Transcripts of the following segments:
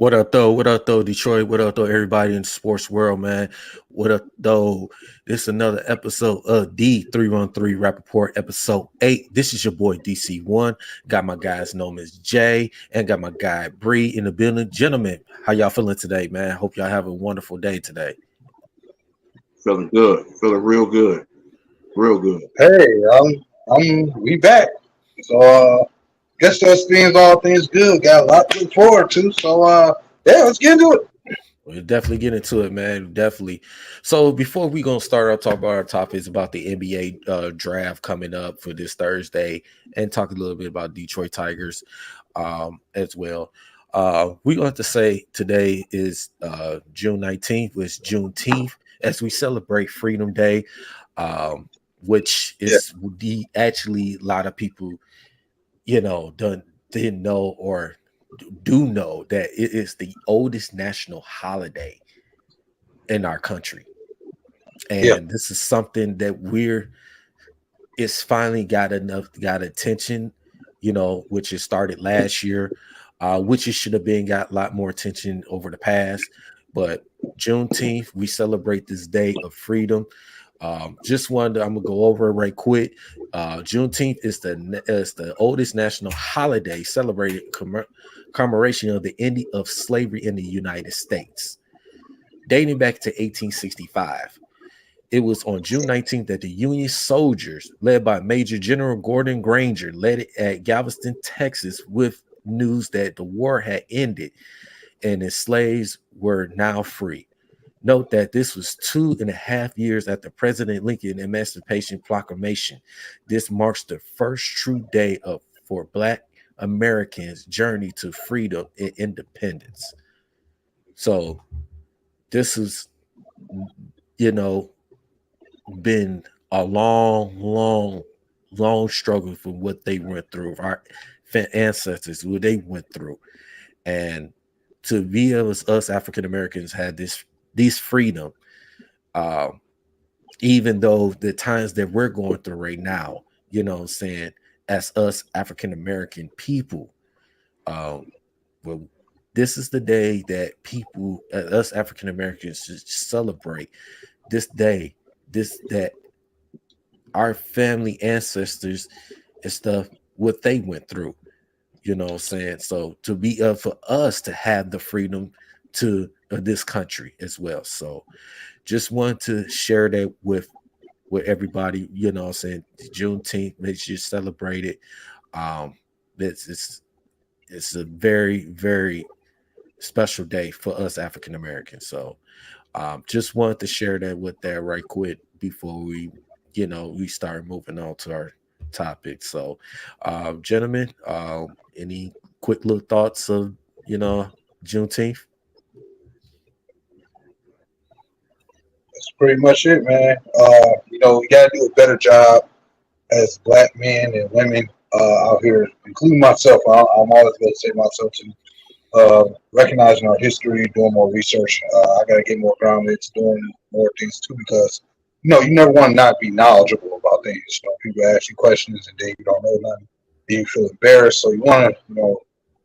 What up, though? What up, though, Detroit? What up, though, everybody in the sports world, man? What up, though? This is another episode of D313 Rapaport, episode 8. This is your boy, DC1. Got my guys known as Jay and got my guy, Bree, in the building. Gentlemen, how y'all feeling today, man? Hope y'all have a wonderful day today. Feeling good, feeling real good, real good. Hey, we back. So, guess those things, all things good. Got a lot to look forward to. So, yeah, let's get into it. We'll definitely get into it, man. Definitely. So before we gonna start our talk about our topics about the NBA draft coming up for this Thursday, and talk a little bit about Detroit Tigers as well. We want to say today is June 19th, which is Juneteenth, as we celebrate Freedom Day, which is actually a lot of people, didn't know or do know that it is the oldest national holiday in our country. And this is something that it's finally got attention, which it started last year, which it should have got a lot more attention over the past. But Juneteenth, we celebrate this day of freedom. I'm gonna go over it right quick. Juneteenth is the oldest national holiday celebrated commemoration of the ending of slavery in the United States, dating back to 1865. It was on June 19th that the Union soldiers, led by Major General Gordon Granger, led it at Galveston, Texas, with news that the war had ended and its slaves were now free. Note that this was 2.5 years after President Lincoln Emancipation Proclamation. This marks the first true day for Black Americans' journey to freedom and independence. So this has, been a long struggle for what they went through, our ancestors, what they went through. And to be us African Americans had this freedom, even though the times that we're going through right now, as us African American people, well, this is the day that people, us African Americans, should celebrate this day, that our family ancestors and stuff, what they went through, So to be for us to have the freedom to this country as well. So just want to share that with everybody, Juneteenth, let's just celebrate it. It's a very, very special day for us African Americans. So just wanted to share that with that right quick before we start moving on to our topic. So gentlemen, any quick little thoughts of Juneteenth? That's pretty much it, man. We got to do a better job as Black men and women out here, including myself. I'm always going to say myself too. Recognizing our history, doing more research. I got to get more grounded, doing more things too, because you never want to not be knowledgeable about things. People ask you questions and then you don't know nothing. Then you feel embarrassed, so you want to,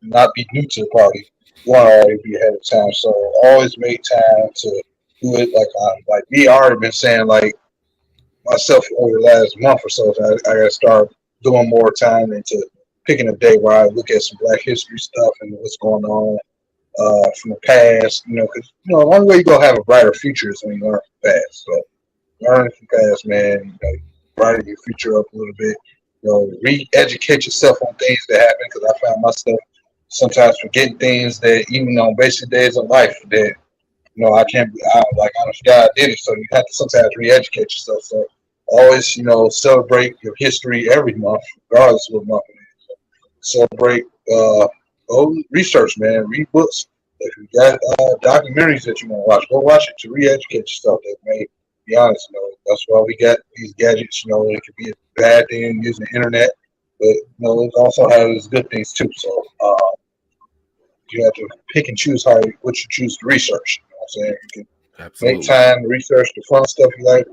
not be new to the party. You want to always be ahead of time. So always make time to do it. Like me, I already been saying like myself over the last month or so. I got to start doing more time into picking a day where I look at some Black history stuff and what's going on from the past. Because the only way you gonna have a brighter future is when you learn from the past. So learn from the past, man. Brighten your future up a little bit. Re-educate yourself on things that happen. Because I found myself sometimes forgetting things that even on basic days of life that I can't. I forgot I did it. So you have to sometimes re-educate yourself. So always, celebrate your history every month, regardless of what month it is. Celebrate, research, man. Read books. If you got documentaries that you want to watch, go watch it to re-educate yourself. That may be honest, that's why we got these gadgets. It could be a bad thing using the internet, but it also has good things too. So you have to pick and choose what you choose to research. You know what I'm saying? You can Absolutely. make time to research the fun stuff you like.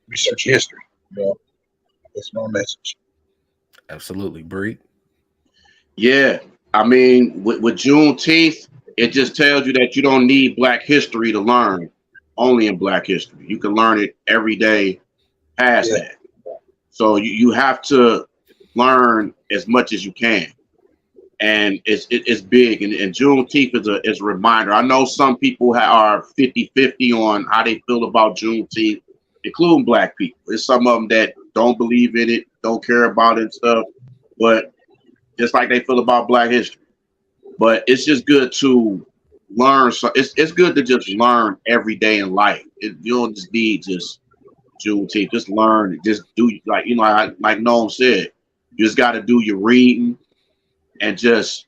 Research history. That's my message. Absolutely, Bree. Yeah, I mean, with Juneteenth, it just tells you that you don't need Black history to learn only in Black history. You can learn it every day past that. So you have to learn as much as you can. And it's big. And Juneteenth is a reminder. I know some people are 50-50 on how they feel about Juneteenth, including Black people. There's some of them that don't believe in it, don't care about it and stuff. But just like they feel about Black history. But it's just good to learn. So it's good to just learn every day in life. You don't just need just Juneteenth. Just learn. Just do, like Noam said. You just got to do your reading and just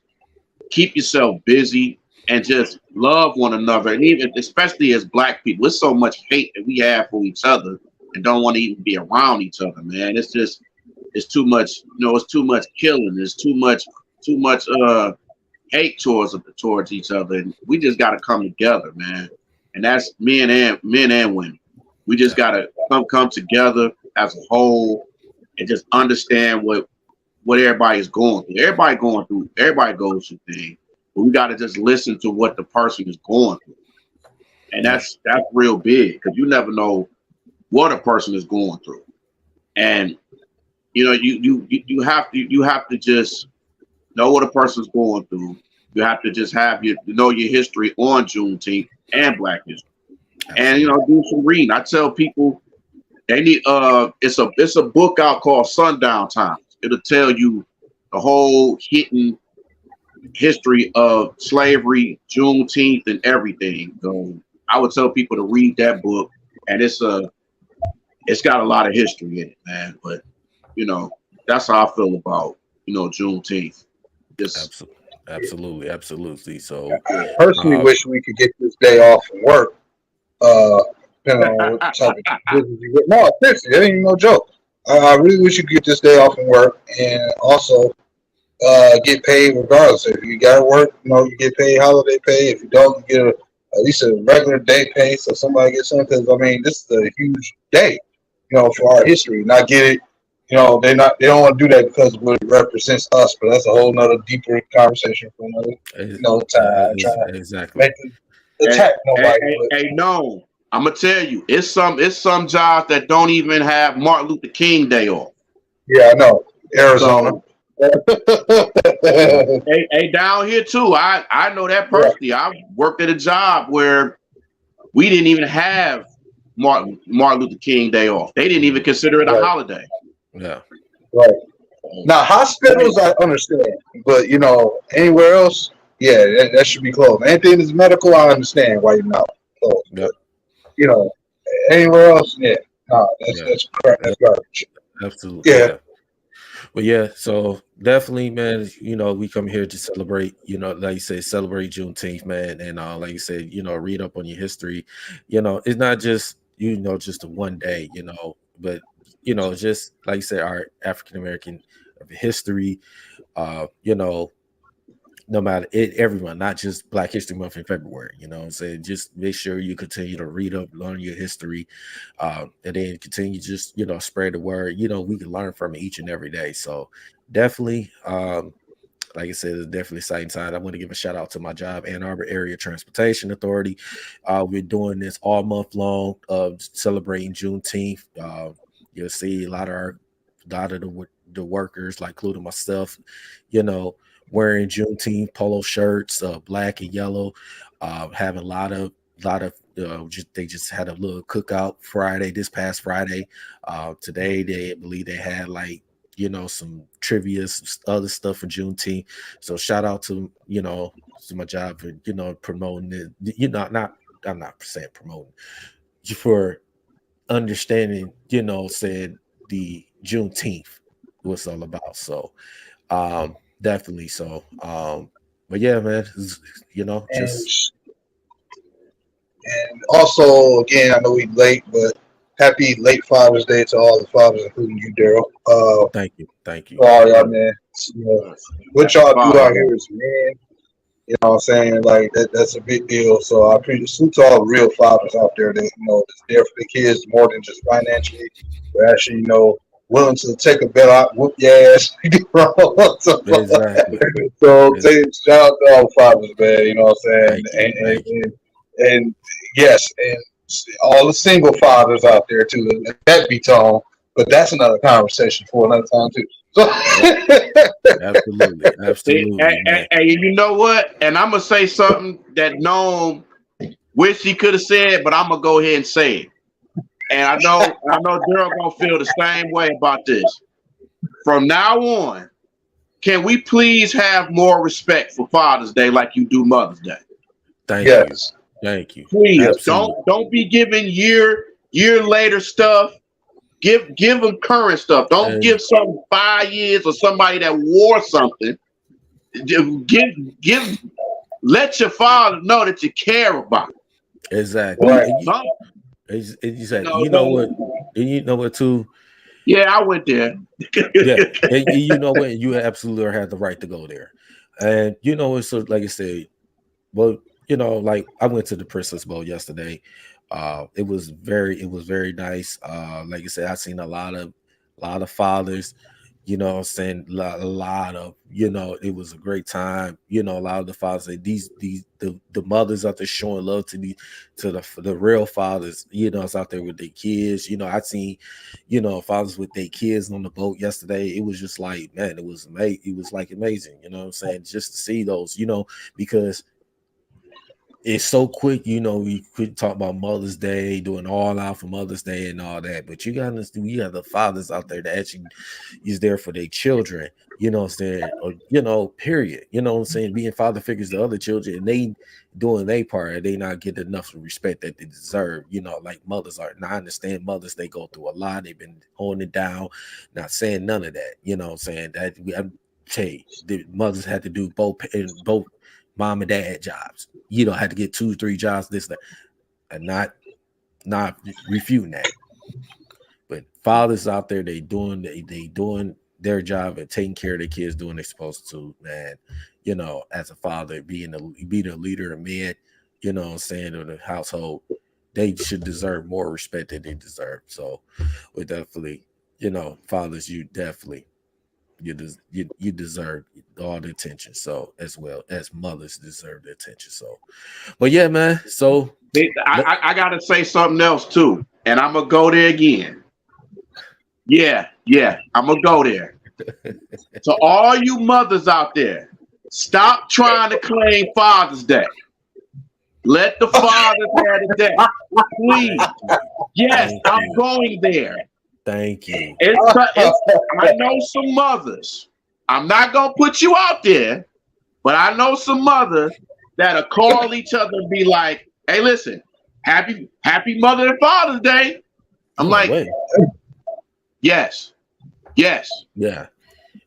keep yourself busy and just love one another. And even especially as Black people, there's so much hate that we have for each other and don't want to even be around each other, man. It's too much. It's too much killing. There's too much hate towards each other, and we just got to come together, man. And that's men and women. We just got to come together as a whole and just understand what everybody is going through. Everybody goes through things, but we got to just listen to what the person is going through, and that's real big, because you never know what a person is going through, and you have to just know what a person's going through. You have to just know your history on Juneteenth and Black history, and do some reading. I tell people they need it's a book out called Sundown Times. It'll tell you the whole hidden history of slavery, Juneteenth, and everything. So I would tell people to read that book, and it's got a lot of history in it, man. But that's how I feel about Juneteenth. Absolutely. So I personally wish we could get this day off from work. Depending on what type of business you get. No, seriously, that ain't even no joke. I really wish you could get this day off from work and also get paid regardless. If you got to work, you get paid holiday pay. If you don't, you get at least a regular day pay, so somebody gets something. Because this is a huge day, for our history. And I get it. They don't want to do that because it represents us, but that's a whole nother deeper conversation for another time. Exactly. Make attack nobody. Hey, no, I'm gonna tell you, it's some jobs that don't even have Martin Luther King Day off. Yeah, I know. Arizona. hey, down here too. I know that personally. Yeah. I worked at a job where we didn't even have Martin Luther King Day off. They didn't even consider it a holiday. Yeah. Right. Now hospitals I understand, but anywhere else, that should be closed. Anything that's medical, I understand why you're not closed. Yep. But, anywhere else, that's crap. That's garbage. Absolutely. Yeah. Well, so definitely, man, we come here to celebrate, like you said, celebrate Juneteenth, man. And like you said, read up on your history. It's not just, just a one day, but just like you said, our African American history, no matter everyone, not just Black History Month in February, what I'm saying? Just make sure you continue to read up, learn your history, and then continue just, spread the word. We can learn from it each and every day. So definitely, like I said, it's definitely exciting time. I want to give a shout out to my job, Ann Arbor Area Transportation Authority. We're doing this all month long of celebrating Juneteenth. You'll see a lot of the workers, like including myself, wearing Juneteenth polo shirts, black and yellow, having a lot of they just had a little cookout this past Friday. Today they believe they had some trivia, some other stuff for Juneteenth. So shout out to to my job for promoting it. I'm not saying promoting, for understanding said the Juneteenth was all about. So definitely. So but yeah, man, and also again, I know we late, but happy late Father's Day to all the fathers, including you, Daryl. Thank you. All y'all, man. What y'all do out here is man. You know what I'm saying? Like that's a big deal. So I appreciate to all the real fathers out there that that's there for the kids more than just financially, but actually willing to take a bet out, whoop your ass. so Exactly. Shout out to all fathers, man. You know what I'm saying? Thank you. And yes, and all the single fathers out there too. That be tone, but that's another conversation for another time too. So Absolutely. And you know what? And I'm gonna say something that Noam wish he could have said, but I'm gonna go ahead and say it. And I know Daryl gonna feel the same way about this. From now on, can we please have more respect for Father's Day like you do Mother's Day? Thank you. Please don't be giving year later stuff. Give them current stuff. Don't give some 5 years or somebody that wore something. Let your father know that you care about it. Exactly. Right. You know what too? Yeah, I went there. Yeah, and you know what? You absolutely have the right to go there. And you know, it's so like I said, well, you know, like I went to the Princess Bowl yesterday. It was very nice. Like I said, I seen a lot of fathers, you know what I'm saying, a lot of, you know, it was a great time. You know, a lot of the fathers, the mothers out there showing love to the real fathers, you know, it's out there with their kids. You know, I seen, you know, fathers with their kids on the boat yesterday. It was just like, man, it was amazing. It was like amazing, you know what I'm saying, just to see those, you know, because it's so quick, you know. We could talk about Mother's Day, doing all out for Mother's Day and all that, but you got the fathers out there that actually is there for their children, you know what I'm saying, or, you know, period, you know what I'm saying, being father figures to other children, and they doing their part, they not getting enough respect that they deserve, you know, like mothers are. And I understand mothers, they go through a lot, they've been holding it down, not saying none of that, you know what I'm saying, that I tell you, the mothers had to do both mom and dad jobs. You don't have to get 2-3 jobs, this, that, and not refuting that. But fathers out there, they doing their job and taking care of their kids, doing they're supposed to, man. You know, as a father, being the leader of men, you know what I'm saying, of the household, they should deserve more respect than they deserve. So we definitely, you know, fathers, you definitely you deserve all the attention, so as well as mothers deserve the attention. So, but yeah, man, so I gotta say something else too, and I'm gonna go there again. Yeah, I'm gonna go there. To all you mothers out there, stop trying to claim Father's Day. Let the fathers have the day, please. Yes, I'm going there. Thank you. I know some mothers. I'm not gonna put you out there, but I know some mothers that'll call each other and be like, "Hey, listen, happy Mother and Father's Day." I'm like, yes, yeah.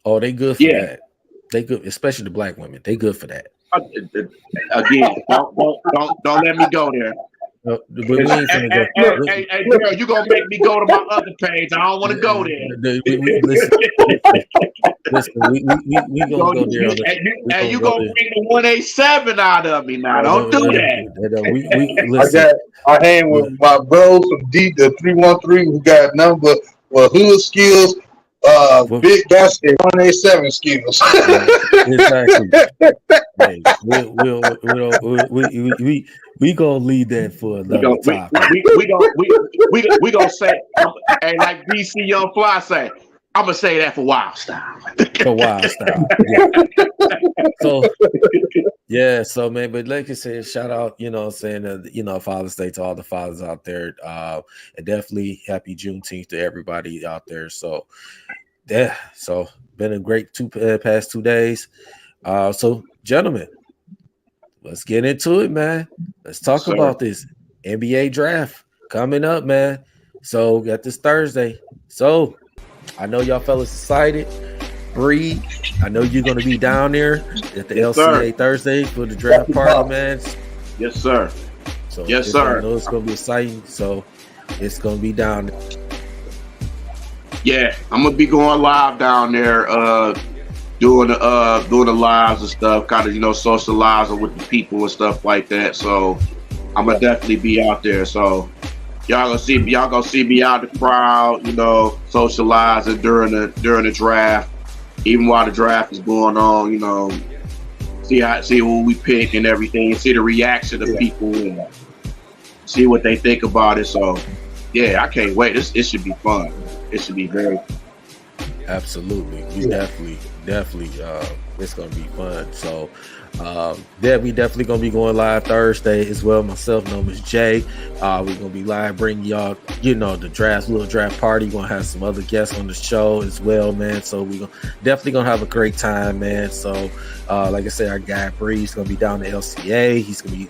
Oh, they good for that. They good, especially the black women. They good for that. Again, don't let me go there. Hey, girl, you gonna make me go to my other page. I don't want to go there. Listen, we gonna go there. And you gonna bring the 187 out of me now. Don't do that. I hang with my bros from D313 who got number hood skills, big basket 187 skills. Exactly. Hey, we gonna leave that for another topic. We gonna say, and like DC Young Fly say, I'm gonna say that for Wild Style. For Wild Style. Yeah. So man, but like I said, shout out, you know what I'm saying, you know, Father's Day to all the fathers out there. And definitely happy Juneteenth to everybody out there. So yeah, so been a great past 2 days. So gentlemen, let's get into it, man. Let's talk about this NBA draft coming up, man. So got this Thursday. So I know y'all fellas excited. Bree, I know you're going to be down there at the LCA Thursday for the draft party, man. Yes, sir. So yes, sir. I know it's going to be exciting. So it's going to be down there. Yeah, I'm gonna be going live down there, doing the lives and stuff, kind of, you know, socializing with the people and stuff like that. So I'm gonna definitely be out there. So y'all gonna see me out the crowd, you know, socializing during the draft, even while the draft is going on, you know, see who we pick and everything, see the reaction of people and see what they think about it. So yeah, I can't wait. It should be fun. It should be very absolutely. We definitely it's gonna be fun. So we definitely gonna be going live Thursday as well. Myself, known as Jay. We're gonna be live bringing y'all, you know, the little draft party. We're gonna have some other guests on the show as well, man. So we definitely gonna have a great time, man. So like I said, our guy Bree's gonna be down to LCA. He's gonna be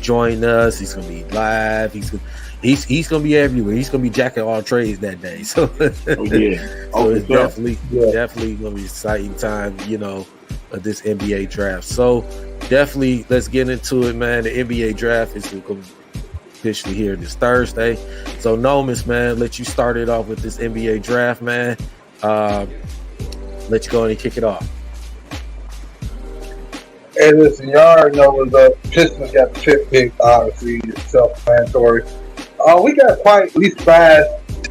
joining us. He's gonna be live. He's gonna be everywhere. He's gonna be jacking all trades that day. So it's definitely gonna be an exciting time, you know, of this NBA draft. So definitely let's get into it, man. The NBA draft is going to officially here this Thursday. So Nomis, man, let you start it off with this NBA draft, man. Let you go and kick it off. Hey, listen, y'all already know the Pistons got the fifth pick, obviously, it's self-explanatory. We got quite at least 5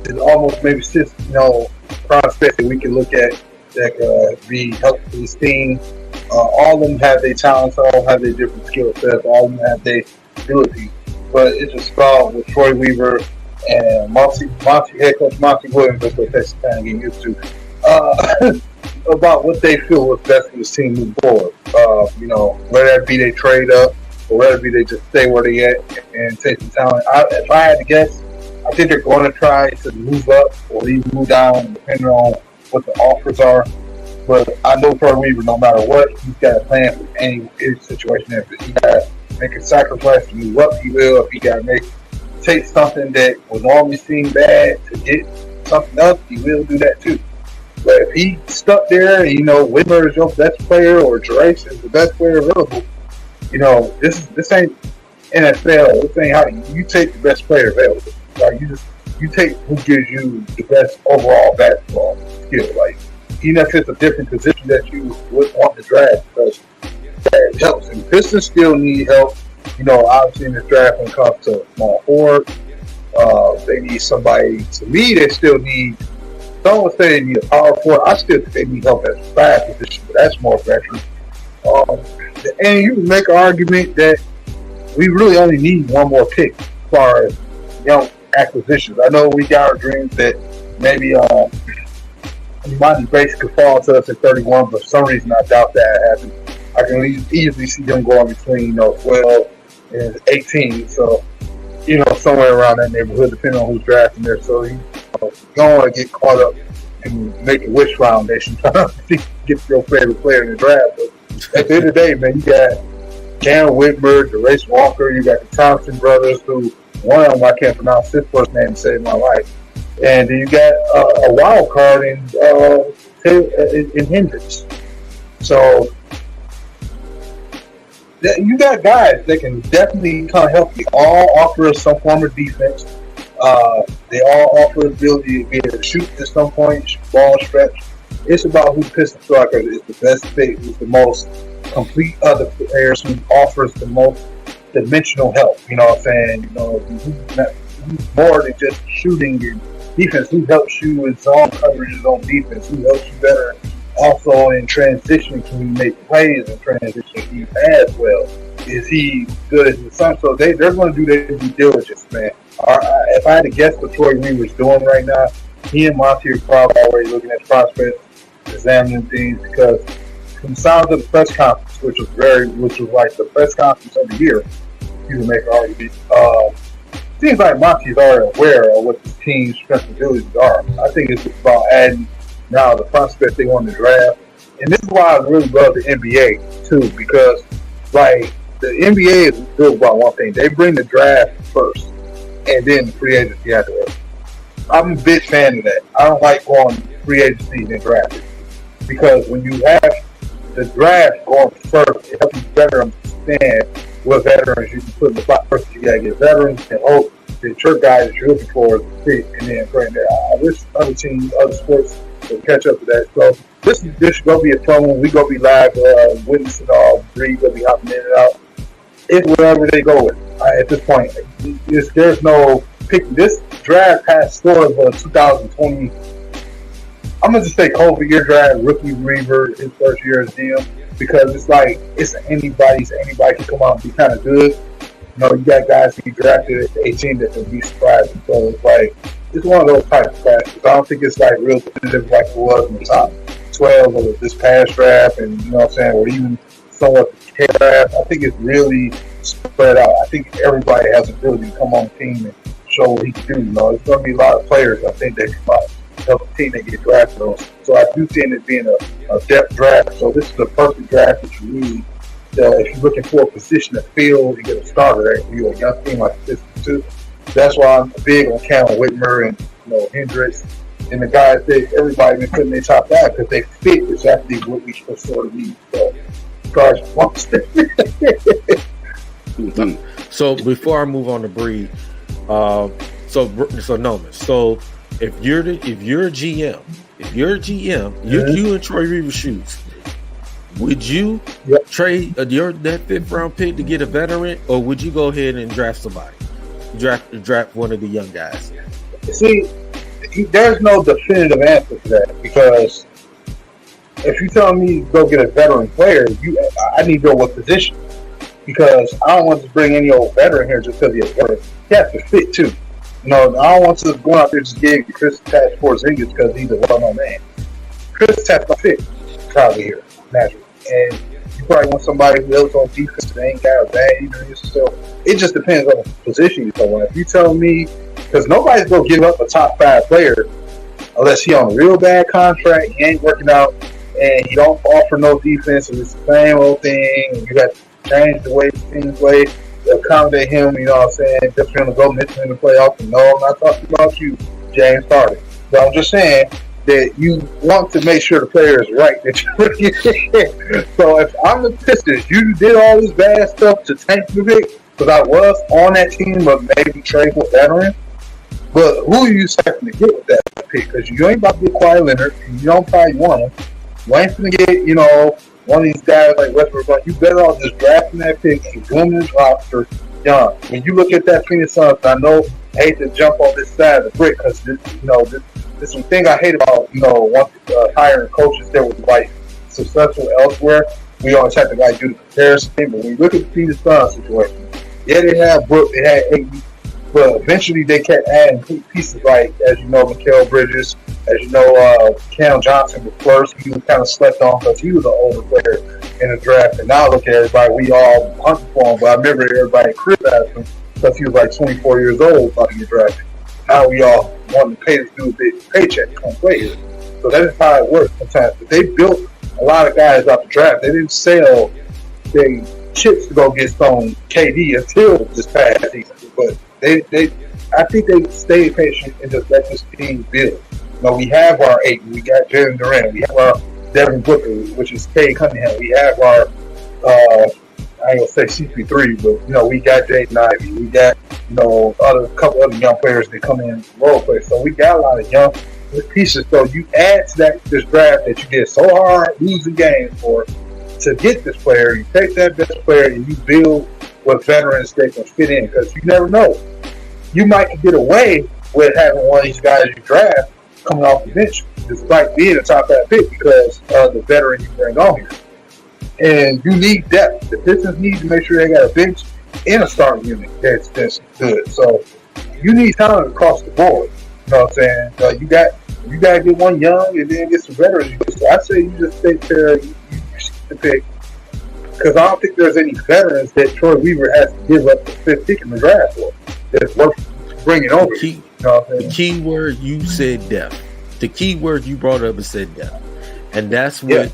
to almost maybe 6, you know, prospects that we can look at that could be helpful to this team. All of them have their talents, all of them have their different skill sets, all of them have their abilities. But it's just about with Troy Weaver and head coach Monty Williams, that's what that's kind of getting used to, about what they feel was best for this team moving forward. You know, whether that be they trade up or whether it be they just stay where they at and take some talent. If I had to guess, I think they're going to try to move up or even move down depending on what the offers are. But I know Troy Weaver, no matter what, he's got a plan for any situation. If he got to make a sacrifice to move up, he will. If he got to take something that would normally seem bad to get something else, he will do that too. But if he stuck there, and, you know, Whitmer is your best player or Jerace is the best player available, you know, this ain't NFL. This ain't how you take the best player available. Like you take who gives you the best overall basketball skill. Like, even if it's a different position that you would want to draft, because that helps. And Pistons still need help. You know, obviously in the draft when it comes to small forward, they need somebody. To me, they still need. Some would say they need a power forward. I still think they need help at the 5 position, but that's more veteran. And you can make an argument that we really only need one more pick as far as young acquisitions. I know we got our dreams that maybe Monty Bates could fall to us at 31, but for some reason I doubt that happens. I can easily see them going between, you know, 12 and 18. So, you know, somewhere around that neighborhood, depending on who's drafting there. So you don't want to get caught up and make a wish foundation trying to get your favorite player in the draft. But at the end of the day, man, you got Cam Whitmer, Jerace Walker, you got the Thompson brothers, who one of them I can't pronounce his first name to save my life. And you got a wild card in Hendricks. So you got guys that can definitely kind of help you. All offer us some form of defense. They all offer the ability to be able to shoot at some point, ball stretch. It's about who Pistons striker is the best fit, who's the most complete other players, who offers the most dimensional help. You know what I'm saying? You know, who's more than just shooting and defense, who helps you in zone coverages on defense, who helps you better also in transition. Can he make plays in transition? Can he pass well? Is he good as the sun? So they're going to do their due diligence, man. If I had to guess what Troy Weaver's doing right now, he and Monty are probably already looking at prospects, examining things, because from the sounds of the press conference, which was like the press conference of the year, you can make an argument. Seems like Monty's already aware of what the team's responsibilities are. I think it's about adding now the prospects they want to draft. And this is why I really love the NBA too, because like the NBA is built about one thing. They bring the draft first and then the free agency afterwards. I'm a big fan of that. I don't like going free agency and drafting, because when you have the draft going first, it helps you better understand what veterans you can put in the spot. First, you gotta get veterans and hope that your guys you're looking for is fit, and then bring there. I wish other teams, other sports will catch up to that. So this is gonna be a fun one. We gonna be live witnessing all three. Gonna be hopping in and out. It's wherever they go with. At this point, there's no pick this draft has scores of 2020. I'm gonna just say COVID year draft, rookie Reaver, his first year as GM, because it's like it's anybody can come out and be kind of good. You know, you got guys who get drafted at 18 that can be surprising. So it's like it's one of those type of drafts. I don't think it's like real definitive like it was in the top 12 of this past draft, and you know what I'm saying, or even somewhat the draft. I think it's really spread out. I think everybody has the ability to come on the team and show what he can do. You know, there's going to be a lot of players I think that come out help the team that get drafted on. So I do see it being a depth draft. So this is the perfect draft that you need. If you're looking for a position to fill to get a starter, right? You're a young team like this too. That's why I'm big on Cam Whitmer and Hendricks and the guys that everybody been putting their top five because they fit exactly what we sort of need. So, So before I move on to Breed, so Noman. So if you're a GM, you in Troy Reaver's shoes, would you trade that 5th round pick to get a veteran, or would you go ahead and draft somebody, draft one of the young guys? See, there's no definitive answer to that because if you tell me to go get a veteran player, I need to know what position. Because I don't want to bring any old veteran here just because he's a veteran. He has to fit too. I don't want to go out there just give Chris Task Porzingis because he's a well-known man. Chris Task don't fit probably here naturally, and you probably want somebody who else on defense that ain't got a bad injuries. So it just depends on the position you go on. If you tell me, because nobody's gonna give up a top 5 player unless he on a real bad contract, he ain't working out, and he don't offer no defense, and it's the same old thing, and you got to change the way things play to accommodate him, you know what I'm saying, just for him to go missing in the playoffs. And no, I'm not talking about you, James Harden. But I'm just saying that you want to make sure the player is right that you're bringing in. So if I'm the Pistons, you did all this bad stuff to tank the pick, because I was on that team, but maybe trade for a veteran. But who are you expecting to get with that pick? Because you ain't about to get Kawhi Leonard, and you don't probably want him. You ain't going to get, one of these guys like Westbrook. But you better off just drafting that pick and doing this roster young. When you look at that Phoenix Suns, I know I hate to jump on this side of the brick because this one thing I hate about hiring coaches that was like successful elsewhere. We always have to do the comparison thing. But when you look at the Phoenix Suns situation, yeah, they had Brook, they had Ayton, but eventually they kept adding pieces like, as you know, Mikal Bridges, as you know, Cam Johnson was first. He was kind of slept on because he was an older player in the draft. And now look at everybody, we all hunting for him. But I remember everybody criticized him because he was like 24 years old about to get drafted. Now we all want to pay this dude a big paycheck to come play here. So that is how it works sometimes. But they built a lot of guys out the draft. They didn't sell their chips to go get some KD until this past season. But I think they stayed patient and just let this team build. We have our 8. We got Jalen Durant. We have our Devin Booker, which is Cade Cunningham. We have our I ain't gonna say CP3, but we got Jaden Ivey. We got a couple other young players that come in role players. So we got a lot of young pieces. So you add to this draft that you did so hard losing games for to get this player. You take that best player and you build with veterans that can fit in, because you never know. You might get away with having one of these guys you draft coming off the bench, despite being a top 5 pick, because of the veteran you bring on here. And you need depth. The Pistons need to make sure they got a bench and a starting unit that's good. So you need talent across the board. You know what I'm saying? You got to get one young and then get some veterans. So I say you just take care of you the pick, because I don't think there's any veterans that Troy Weaver has to give up the 5th pick in the draft for. That's worth bringing over. The key word you said depth. The key word you brought up is said depth, and that's what.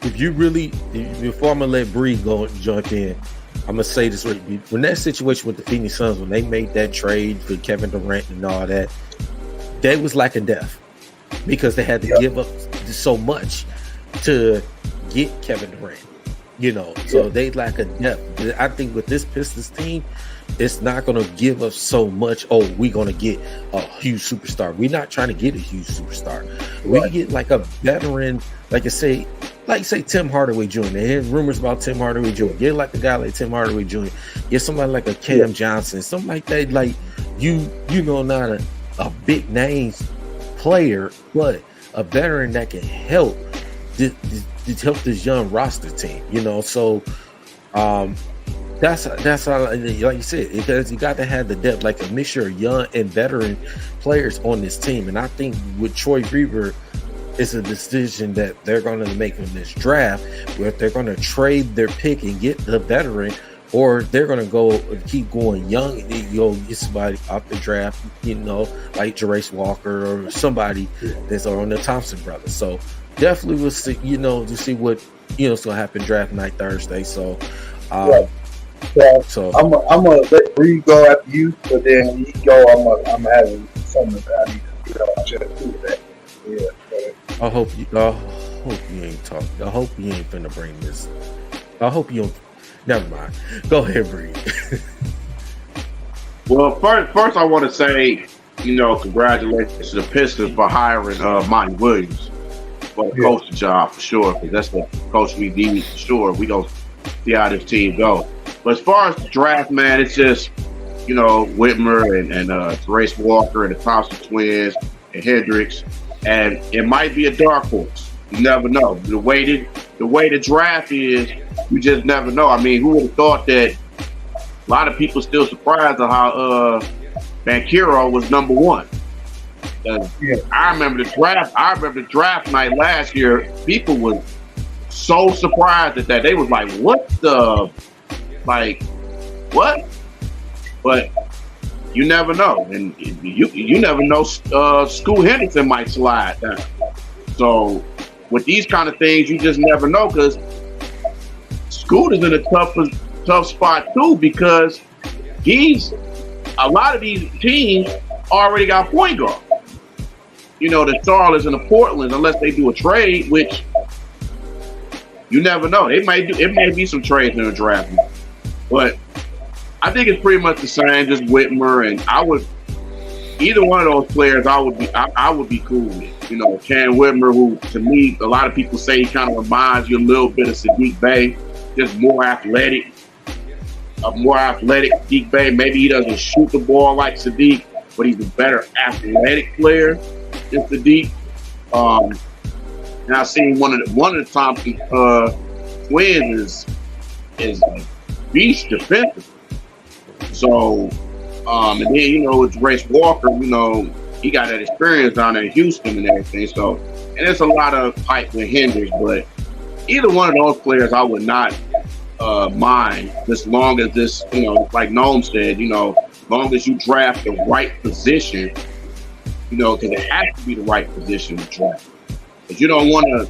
If you really, before I'm gonna let Bree jump in, I'm gonna say this right. When that situation with the Phoenix Suns, when they made that trade for Kevin Durant and all that, they was lacking depth because they had to give up so much to get Kevin Durant. So they lack a depth. I think with this Pistons team, it's not going to give us so much. Oh, we're going to get a huge superstar. We're not trying to get a huge superstar. We can get like a veteran, like say Tim Hardaway Jr. There's rumors about Tim Hardaway Jr. Get like a guy like Tim Hardaway Jr. Get somebody like a Cam Johnson, something like that. Like you know, not a big names player, but a veteran that can help to help this young roster team, you know. So that's how, like you said, because you got to have the depth, like a mixture of young and veteran players on this team. And I think with Troy Weaver, it's a decision that they're going to make in this draft, where they're going to trade their pick and get the veteran, or they're going to go keep going young and get somebody off the draft, you know, like Jerace Walker or somebody that's on the Thompson brothers. So definitely we'll see, you know, to see what, you know, is going to happen draft night Thursday. So, so I'm gonna let Bree go after you, but then when you go, I'm having something that I need to get out just do that. Yeah. I hope you ain't talking. I hope you ain't finna bring this. I hope you don't. Never mind. Go ahead, Bree. Well, first I want to say, you know, congratulations to the Pistons for hiring Monty Williams for the coaching job for sure, because that's the coach we need for sure. We don't see how this team goes. But as far as the draft, man, it's just, you know, Whitmer and Jerace Walker and the Thompson twins and Hendricks, and it might be a dark horse. You never know. The way the draft is, you just never know. I mean, who would have thought that? A lot of people still surprised at how Banchero was number one. I remember the draft night last year. People were so surprised at that. They was like, "What the? Like, what?" But you never know, and you never know. Scoot Henderson might slide down. So with these kind of things, you just never know, because Scoot is in a tough spot too, because a lot of these teams already got point guard. You know, the Charlottes and the Portlands, unless they do a trade, which you never know. It may be some trades in the draft, but I think it's pretty much the same. Just Whitmer, and either one of those players, I would be cool with. You know, Cam Whitmer, who to me, a lot of people say he kind of reminds you a little bit of Sadiq Bey, just more athletic. Sadiq Bey. Maybe he doesn't shoot the ball like Sadiq, but he's a better athletic player than Sadiq. And I've seen one of the Thompson twins is a beast defensive. So, and then, you know, with Jerace Walker, you know, he got that experience down there in Houston and everything. So, and there's a lot of hype with Hendricks, but either one of those players I would not mind, as long as this, you know, like Noam said, you know, as long as you draft the right position, you know, because it has to be the right position to draft. Because you don't want to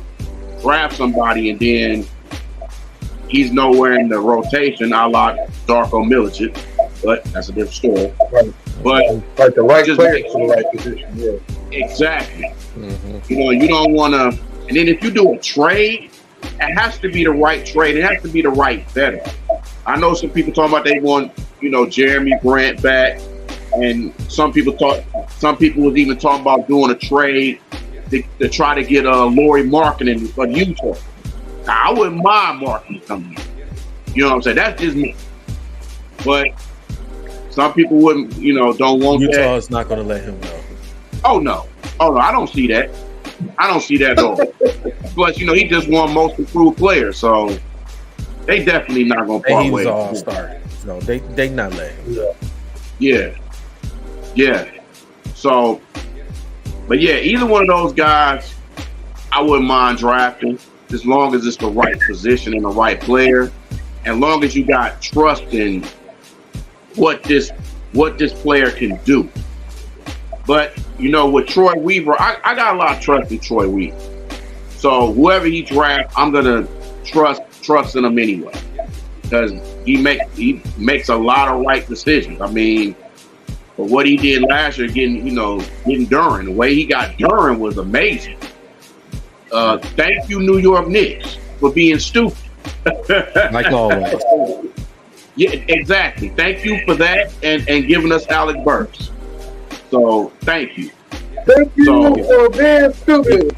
draft somebody and then he's nowhere in the rotation, a la Darko Milicic, but that's a different story. Right. But like the right player for the right position, yeah. Exactly. Mm-hmm. You know, you don't want to. And then if you do a trade, it has to be the right trade. It has to be the right veteran. I know some people talking about they want, you know, Jeremy Grant back, and some people was even talking about doing a trade to try to get Lauri Markkanen for Utah. Now, I wouldn't mind Markkanen coming in. You know what I'm saying? That's just me. But some people wouldn't, you know, don't want Utah that. Utah is not going to let him go. Oh no, I don't see that. I don't see that at all. Plus, you know, he just won most improved player, so they definitely not going to part ways. He was an all-star, so they not letting him go. Yeah. So, but yeah, either one of those guys, I wouldn't mind drafting, as long as it's the right position and the right player, and long as you got trust in what this player can do. But, you know, with Troy Weaver, I got a lot of trust in Troy Weaver. So whoever he drafts, I'm gonna trust in him anyway, because he makes a lot of right decisions. I mean, but what he did last year, getting Duren, the way he got Duren was amazing. Thank you, New York Knicks, for being stupid. Like always. Yeah, exactly. Thank you for that, and giving us Alec Burks. So thank you. Thank you for being stupid.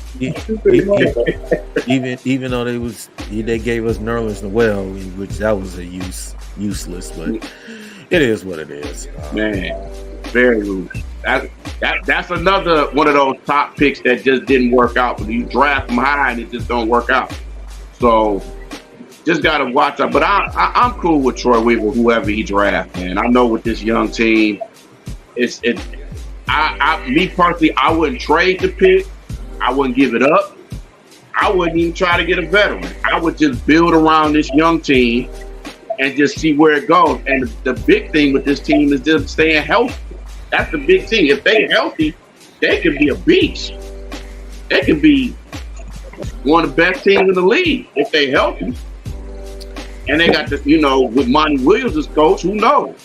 Even though they gave us Nerlens Noel, which that was useless, but it is what it is. Man, Very loose. That's another one of those top picks that just didn't work out. But you draft them high and it just don't work out. So just gotta watch out. But I'm cool with Troy Weaver, whoever he drafts, man. I know with this young team, me personally, I wouldn't trade the pick. I wouldn't give it up. I wouldn't even try to get a veteran. I would just build around this young team and just see where it goes. And the big thing with this team is just staying healthy. That's the big thing. If they're healthy, they could be a beast. They could be one of the best teams in the league if they're healthy. And they got this, with Monty Williams as coach, who knows?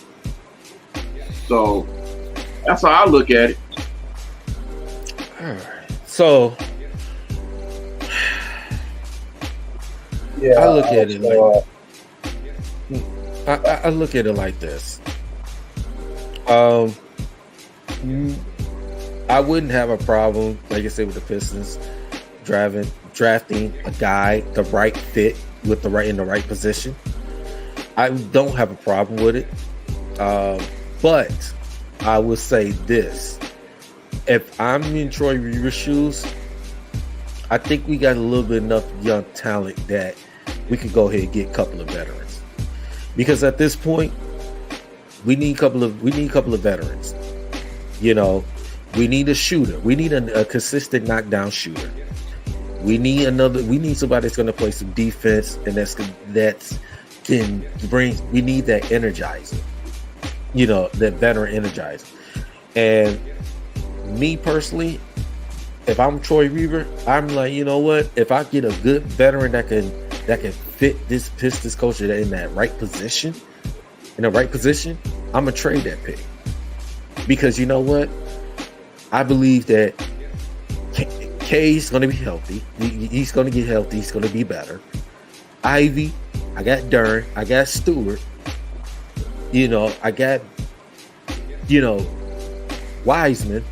So that's how I look at it. All right. So yeah, I look at it I look at it like this. I wouldn't have a problem, like I said, with the Pistons drafting a guy, the right fit with in the right position. I don't have a problem with it. But I would say this. If I'm in Troy Weaver's shoes, I think we got a little bit enough young talent that we could go ahead and get a couple of veterans. Because at this point, we need a couple of veterans. We need a shooter. We need a consistent knockdown shooter. We need somebody that's going to play some defense, and that's can bring. We need that energizer. That veteran energizer. And me personally, if I'm Troy Weaver, I'm like, you know what? If I get a good veteran that can fit this Pistons coach in that right position, I'm gonna trade that pick. Because you know what? I believe that K's gonna be healthy. He's gonna get healthy. He's gonna be better. Ivy, I got Dern, I got Stewart. I got Wiseman.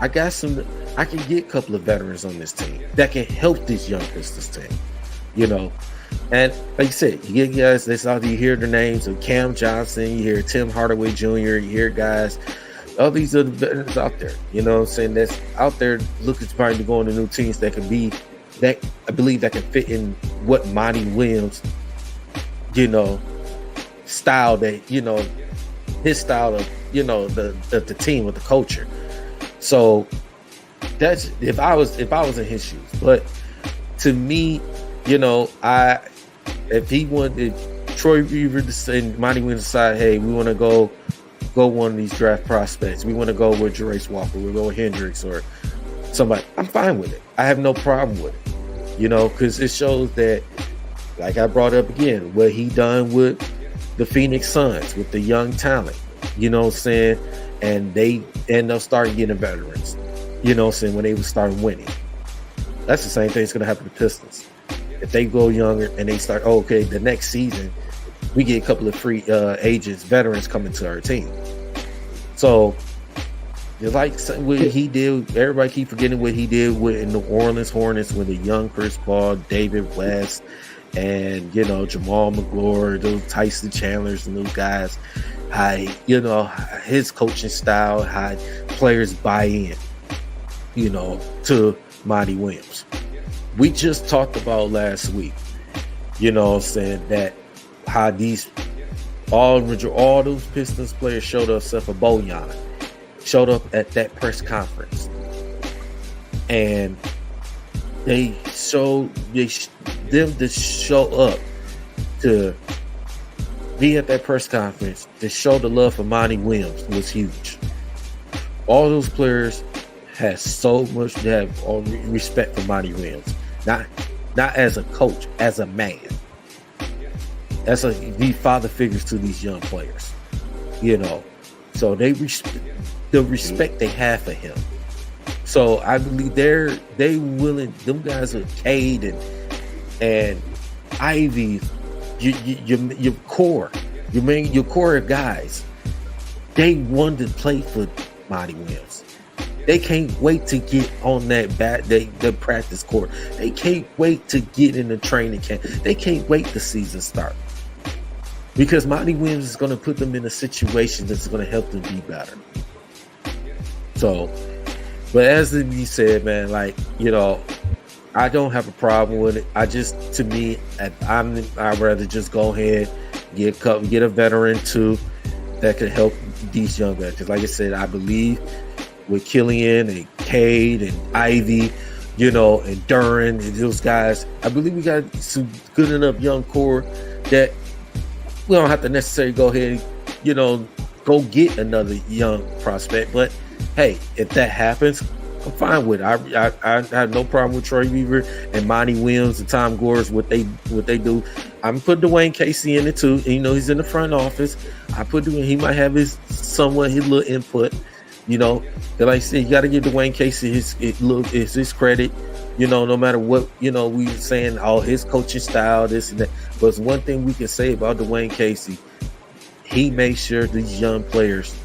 I can get a couple of veterans on this team that can help this young Pistons team. And like you said, you get guys that's out there, you hear the names of Cam Johnson, you hear Tim Hardaway Jr., you hear guys, all these other veterans out there, that's out there looking to probably go into new teams that I believe that can fit in what Monty Williams, style that, his style of, the team with the culture. So that's if I was in his shoes. But to me, if Troy Weaver and Monty Williams decide, hey, we want to go one of these draft prospects, we want to go with Jarace Walker, we'll go with Hendricks or somebody, I'm fine with it. I have no problem with it, because it shows that, like I brought up again, what he done with the Phoenix Suns with the young talent, and they end up starting getting veterans, when they would start winning. That's the same thing that's going to happen to the Pistons. If they go younger and they start, the next season, we get a couple of free agents, veterans coming to our team. So, it's like what he did. Everybody keep forgetting what he did in the Orleans Hornets with the young Chris Paul, David West, and Jamal McGlure, those Tyson Chandlers and those guys. His coaching style, how players buy in, to Monty Williams. We just talked about last week, saying that how all those Pistons players showed up, except for Bojan, showed up at that press conference, and them to show up to be at that press conference to show the love for Monty Williams was huge. All those players had so much to have all respect for Monty Williams, not as a coach, as a man. That's the father figures to these young players, So they the respect they have for him. So I believe they willing. Them guys are Cade and Ivy, your core of guys. They wanted to play for Monty Williams. They can't wait to get on the practice court. They can't wait to get in the training camp. They can't wait the season start. Because Monty Williams is going to put them in a situation that's going to help them be better. So, but as you said, man, like, you know, I don't have a problem with it. To me, I'd rather just go ahead, get a veteran too that could help these young guys. Because, like I said, I believe with Killian and Cade and Ivy, you know, and Duran and those guys, I believe we got some good enough young core that we don't have to necessarily go ahead and, you know, go get another young prospect. But hey, if that happens, I'm fine with it. I have no problem with Troy Weaver and Monty Williams and Tom Gores, what they do. I'm putting Dwayne Casey in it too. And, you know, he's in the front office. He might have his little input. You know, like I said, you got to give Dwayne Casey his credit. You know, no matter what, you know, we were saying, his coaching style, this and that. But one thing we can say about Dwayne Casey, he made sure these young players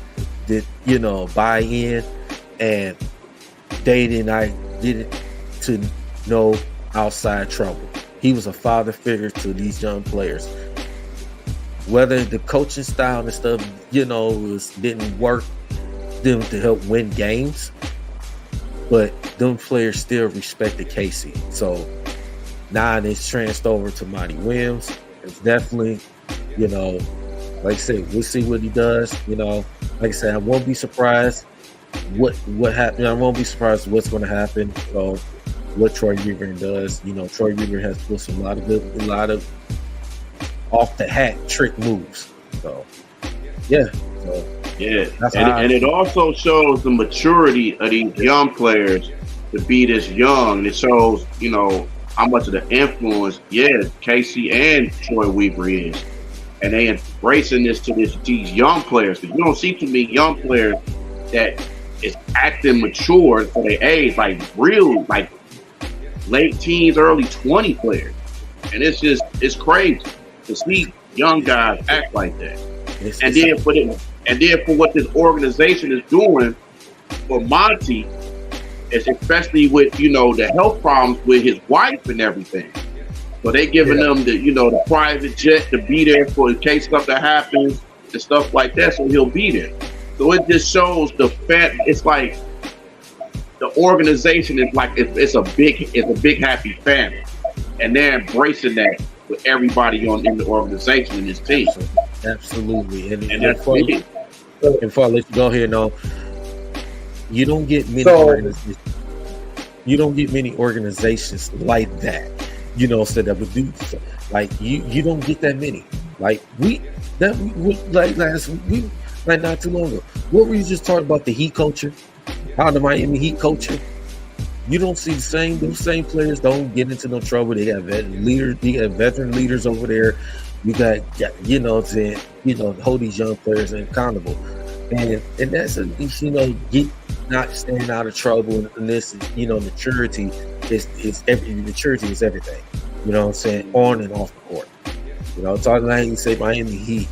did, you know, buy in, and they didn't to no outside trouble. He was a father figure to these young players. Whether the coaching style and stuff, you know, didn't work them to help win games, but them players still respected Casey. So now it's transferred over to Monty Williams. It's definitely, you know, like I said, we'll see what he does. You know, like I said, I won't be surprised what happened. I won't be surprised what's going to happen. So what Troy Weaver does, you know, Troy Weaver has put a lot of off the hat trick moves. So yeah. So yeah, and it also shows the maturity of these young players to be this young. It shows, you know, how much of the influence, Casey and Troy Weaver is. And they embracing this to these young players. Because you don't see too many young players that is acting mature for their age, like real, like late teens, early 20 players. And it's crazy to see young guys act like that. And then for what this organization is doing for Monty, is especially with, you know, the health problems with his wife and everything. So they giving them the private jet to be there for in case something happens and stuff like that. So he'll be there. So it just shows it's like the organization is like it's a big happy family, and they're embracing that with everybody in the organization and his team. Absolutely, and that's big. Before I let you go here, you don't get many organizations. You don't get many organizations like that. You know, so that would do like you don't get that many. Like like not too long ago. What were you just talking about? The Heat culture, how the Miami Heat culture. You don't see those same players don't get into no trouble. They got veteran leaders over there. You got hold these young players accountable, and that's not staying out of trouble. And this, maturity maturity is everything. You know what I'm saying, on and off the court. You know, talking like you say Miami Heat,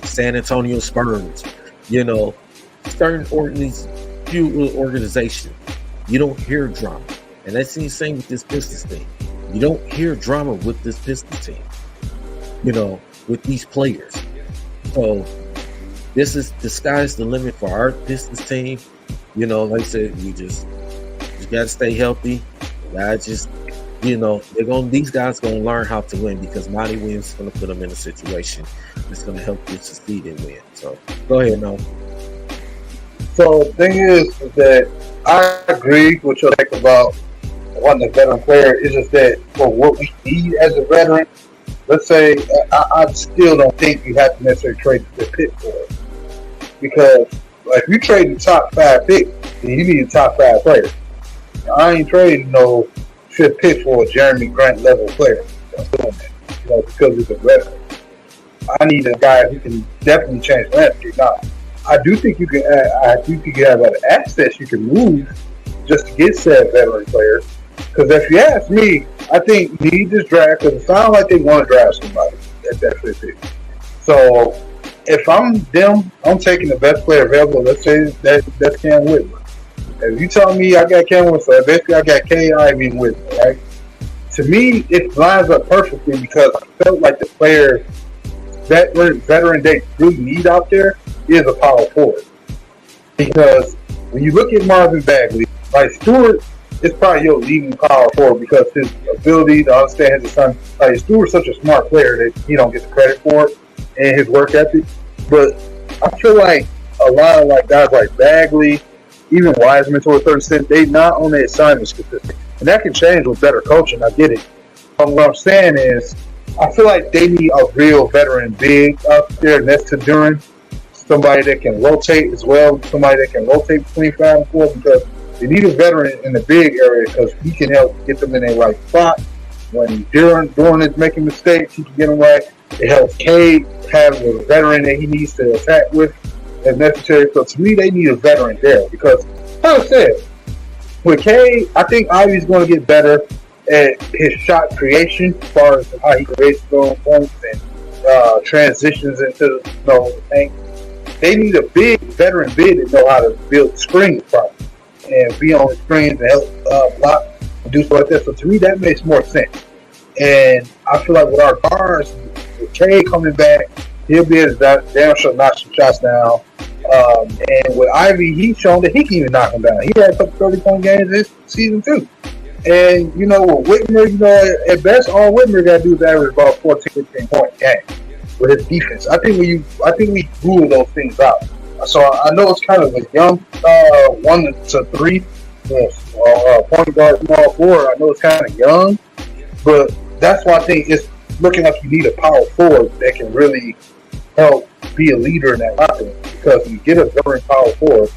San Antonio Spurs, certain organizations, you don't hear drama. And that's the same with this Pistons team. You don't hear drama with this Pistons team, with these players. So the sky's the limit for our Pistons team. Like I said, you got to stay healthy. These guys gonna learn how to win, because Monty Williams is gonna put them in a situation that's gonna help you succeed and win. So go ahead, Noah. So the thing is that I agree with your take about wanting a veteran player. It's just that for what we need as a veteran, let's say I still don't think you have to necessarily trade the pick for it, because if you trade the top 5 pick, then you need a top 5 player. I ain't trading no 5th pick for a Jeremy Grant level player. I'm doing that, because he's a veteran. I need a guy who can definitely change the landscape. Now, I do think you can have other assets you can move just to get said veteran player. Because if you ask me, I think you need this draft, because it sounds like they want to draft somebody at that 5th pick. So if I'm them, I'm taking the best player available. Let's say that's Cam Whitman. If you tell me I got Cam Whitman, so basically I got K. Ivy with me, right? To me, it lines up perfectly, because I felt like the player veteran they really need out there is a power forward. Because when you look at Marvin Bagley, like Stewart is probably your leading power forward because his ability to understand his son. Like Stewart's such a smart player that he don't get the credit for it and his work ethic. But I feel like a lot of like guys like Bagley, even Wiseman to a certain extent, they not on their assignments consistent. And that can change with better coaching. I get it. But what I'm saying is, I feel like they need a real veteran big out there next to Duran. Somebody that can rotate as well. Somebody that can rotate between 5 and 4 because they need a veteran in the big area because he can help get them in their right spot. When Duran is making mistakes, he can get them right. It helps Cade have a veteran that he needs to attack with if necessary. So to me, they need a veteran there because, like I said, with Cade, I think Ivy's going to get better at his shot creation as far as how he creates his own points and transitions into the paint. They need a big veteran big that know how to build screens properly and be on the screens and help block and do stuff like that. So to me, that makes more sense. And I feel like with our guards, with Cade coming back, he'll be able to damn sure knock some shots down. And with Ivy, he's shown that he can even knock them down. He had a couple 30-point games this season too. And with Whitmer, at best, all Whitmer got to do is average about 14, 15-point game with his defense. I think we rule those things out. So I know it's kind of a young 1 to 3 point guard, small forward. I know it's kind of young, but that's why I think it's looking like you need a power forward that can really help be a leader in that locker room. Because when you get a veteran power forward,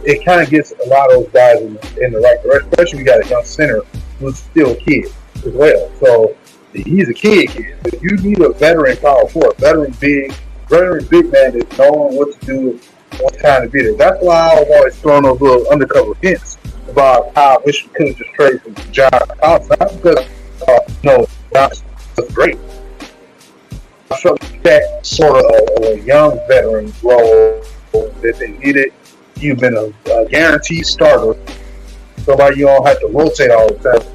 it kind of gets a lot of those guys in the right direction. Especially when you got a young center who's still a kid as well. So he's a kid. But you need a veteran power forward, veteran big man that's knowing what to do, what time to be there. That's why I was always throwing those little undercover hints about how I wish we could have just traded from John Collins. Not because John was great. I felt like that sort of a young veteran role that they needed. You've been a guaranteed starter. Somebody you don't have to rotate all the time.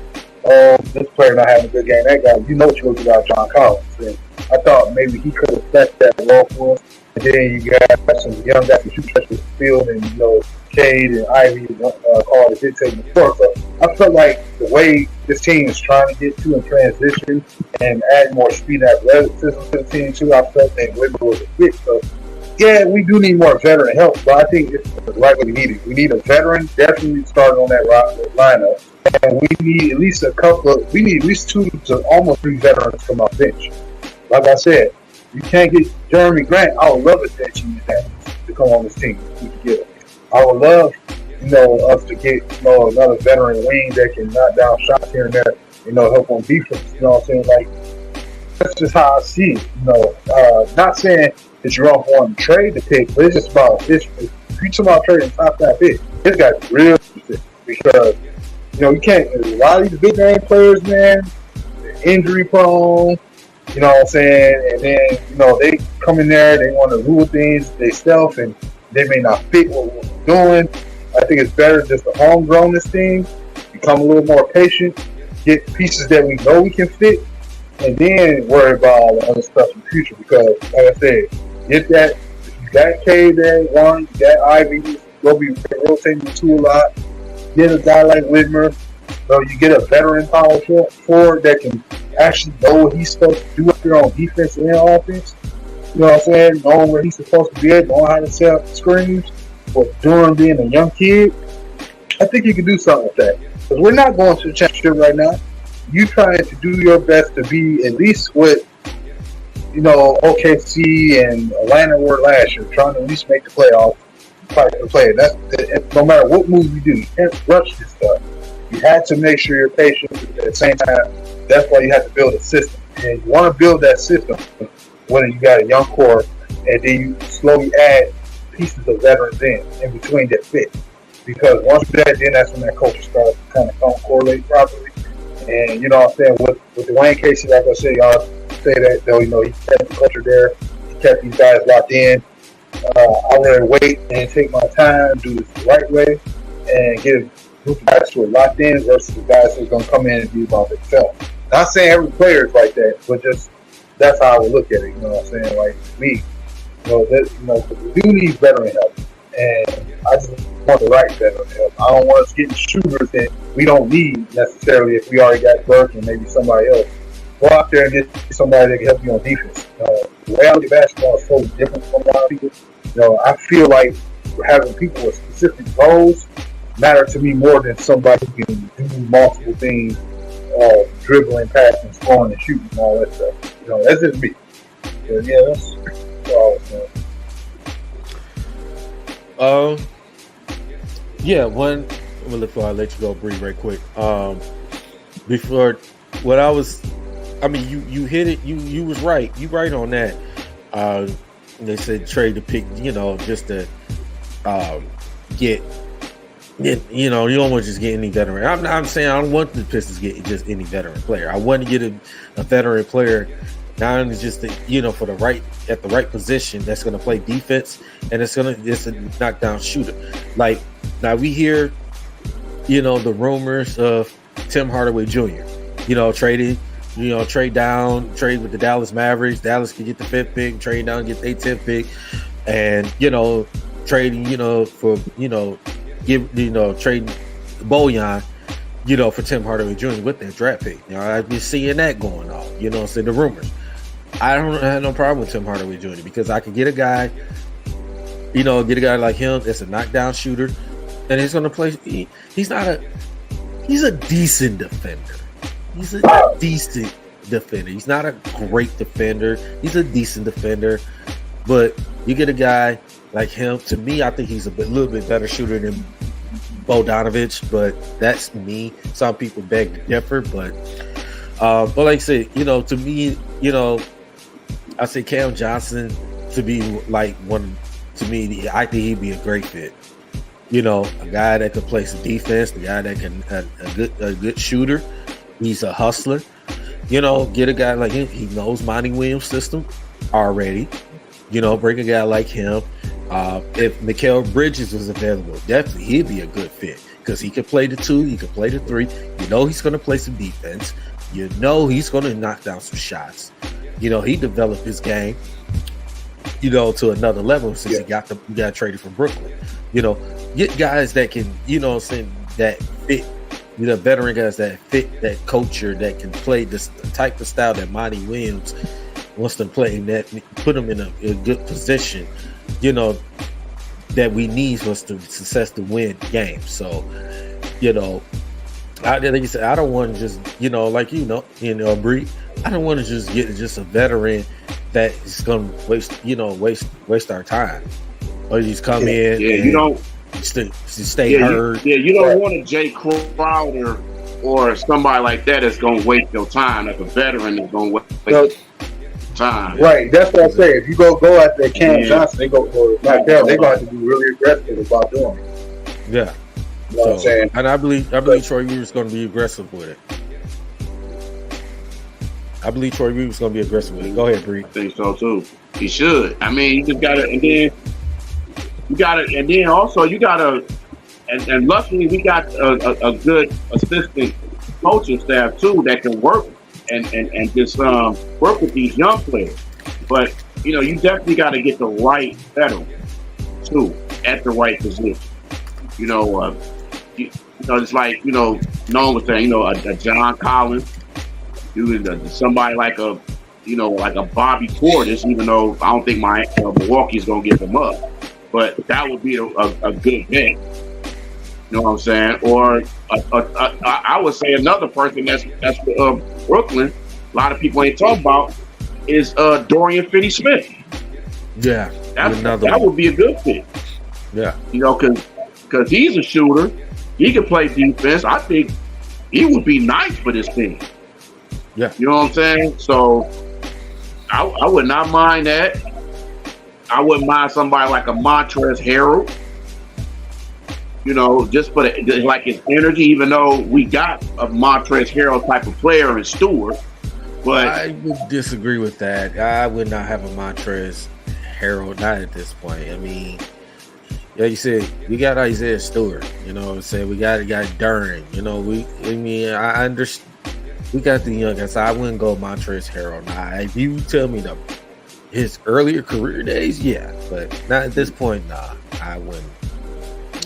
Oh, this player not having a good game. That guy, you know what you're looking at John Collins. And I thought maybe he could have set that role for us. And then you got some young guys that shoot the field, and Cade and Ivy called it dictating the court. So I felt like the way this team is trying to get to in transition and add more speed and athleticism to the team too, I felt that Whitmer was a fit. So yeah, we do need more veteran help, but I think it's right what we need. We need a veteran definitely starting on that lineup, and we need at least we need at least 2 to almost 3 veterans from our bench. Like I said, you can't get Jeremy Grant. I would love it that you to come on this team. I would love, us to get, another veteran wing that can knock down shots here and there, help on defense. You know what I'm saying? Like, that's just how I see it. Not saying that you're off on trade the pick, but it's just about this. If you're talking about trading top 5 pick, this guy's real specific because, you can't, a lot of these big name players, man, they're injury prone. You know what I'm saying? And then, they come in there, they want to rule things themselves, and they may not fit what we're doing. I think it's better just to homegrown this thing, become a little more patient, get pieces that we know we can fit, and then worry about all the other stuff in the future. Because, like I said, get that. If you got Cade there, one, you got Ivy, go be rotating the 2 a lot. Get a guy like Whitmer. You get a veteran power forward that can actually know what he's supposed to do up there on defense and offense. You know what I'm saying? Knowing where he's supposed to be at, knowing how to set up screens. But Durham being a young kid, I think you can do something with that. Because we're not going to the championship right now. You trying to do your best to be at least what, OKC and Atlanta were last year, trying to at least make the playoffs, fight for the play. That's no matter what move you do, you can't rush this stuff. You had to make sure you're patient at the same time. That's why you have to build a system. And you want to build that system when you got a young core, and then you slowly add pieces of veterans in between that fit. Because once you do that, then that's when that culture starts to kind of correlate properly. And you know what I'm saying, with Dwayne Casey, like I said, y'all say that though, he kept the culture there, he kept these guys locked in. I rather wait and take my time, do this the right way, and get a group of guys who are locked in versus the guys who are going to come in and be about themselves. Not saying every player is like that, but just that's how I would look at it. You know what I'm saying? Like me, we do need veteran help, and I just want the right veteran help. I don't want us getting shooters that we don't need necessarily if we already got Burke and maybe somebody else. Go out there and get somebody that can help you on defense. The way I look at basketball is so different from a lot of people. I feel like having people with specific goals matter to me more than somebody who can do multiple things, dribbling, passing, scoring, and shooting, and all that stuff. That's just me. Yeah, that's all. Yeah, one. Well, before I let you go, Bree, right quick. Before what I was, I mean, you hit it. You was right. You right on that. They said trade to pick. Just to get. You don't want to just get any veteran. I'm saying I don't want the Pistons to get just any veteran player. I want to get a veteran player, not only just at the right position that's going to play defense and it's a knockdown shooter. Like now we hear, the rumors of Tim Hardaway Jr. Traded. Trade with the Dallas Mavericks. Dallas could get the 5th pick, trade down, get their 10th pick, and trading for trading Bojan, for Tim Hardaway Jr. with that draft pick. I've been seeing that going on. So the rumors. I don't have no problem with Tim Hardaway Jr. because I could get a guy, like him that's a knockdown shooter, and he's going to play. He's a decent defender. He's a decent defender. He's not a great defender. He's a decent defender, but you get a guy like him. To me, I think he's a little bit better shooter than Bogdanovich, but that's me. Some people beg to differ, but like I said, to me, I say Cam Johnson to be like one. To me, I think he'd be a great fit. A guy that can play some defense, a guy that can a good shooter. He's a hustler. Get a guy like him. He knows Monty Williams' system already. Bring a guy like him. If Mikal Bridges was available, definitely he'd be a good fit because he can play the 2, he can play the 3. He's going to play some defense. He's going to knock down some shots. He developed his game, to another level since he got traded from Brooklyn. Get guys that can, that fit. Veteran guys that fit that culture, that can play this type of style that Monty Williams wants to play, and that put them in a good position, that we need for us to success to win games. So, like you said, I don't want to just, Bree, I don't want to just get just a veteran that is going to waste our time, or just come in. Yeah, you don't. Stay heard. You don't want a Jay Crowder or somebody like that that's going to waste your time, like a veteran that's going to waste time. Right, that's what I say. If you go after Cam Johnson, they go for like that. They're going to have to be really aggressive about doing it. Yeah, what I'm saying. And I believe Troy Weaver's going to be aggressive with it. I believe Troy Weaver's going to be aggressive with it. Go ahead, Bree. I think so too. He should. I mean, you just got to, and then. You got it, and then also you got to, and luckily we got a good assistant coaching staff too that can work and just work with these young players. But you definitely got to get the right veteran too at the right position. It's like Nolan was saying, a John Collins, somebody like a Bobby Portis, even though I don't think Milwaukee's gonna give him up. But that would be a good bet. You know what I'm saying? Or I would say another person that's Brooklyn, a lot of people ain't talking about, is Dorian Finney-Smith. Yeah, that would be a good fit. Yeah. Because he's a shooter. He can play defense. I think he would be nice for this team. Yeah. You know what I'm saying? So I would not mind that. I wouldn't mind somebody like a Montrezl Harrell, just for his energy, even though we got a Montrezl Harrell type of player in Stewart. But I would disagree with that. I would not have a Montrezl Harrell, not at this point. I mean, like you said, we got Isaiah Stewart, we got a guy Duran, I understand. We got the young guys. So I wouldn't go Montrezl Harrell. Now, if you tell me his earlier career days, yeah, but not at this point. Nah, I wouldn't.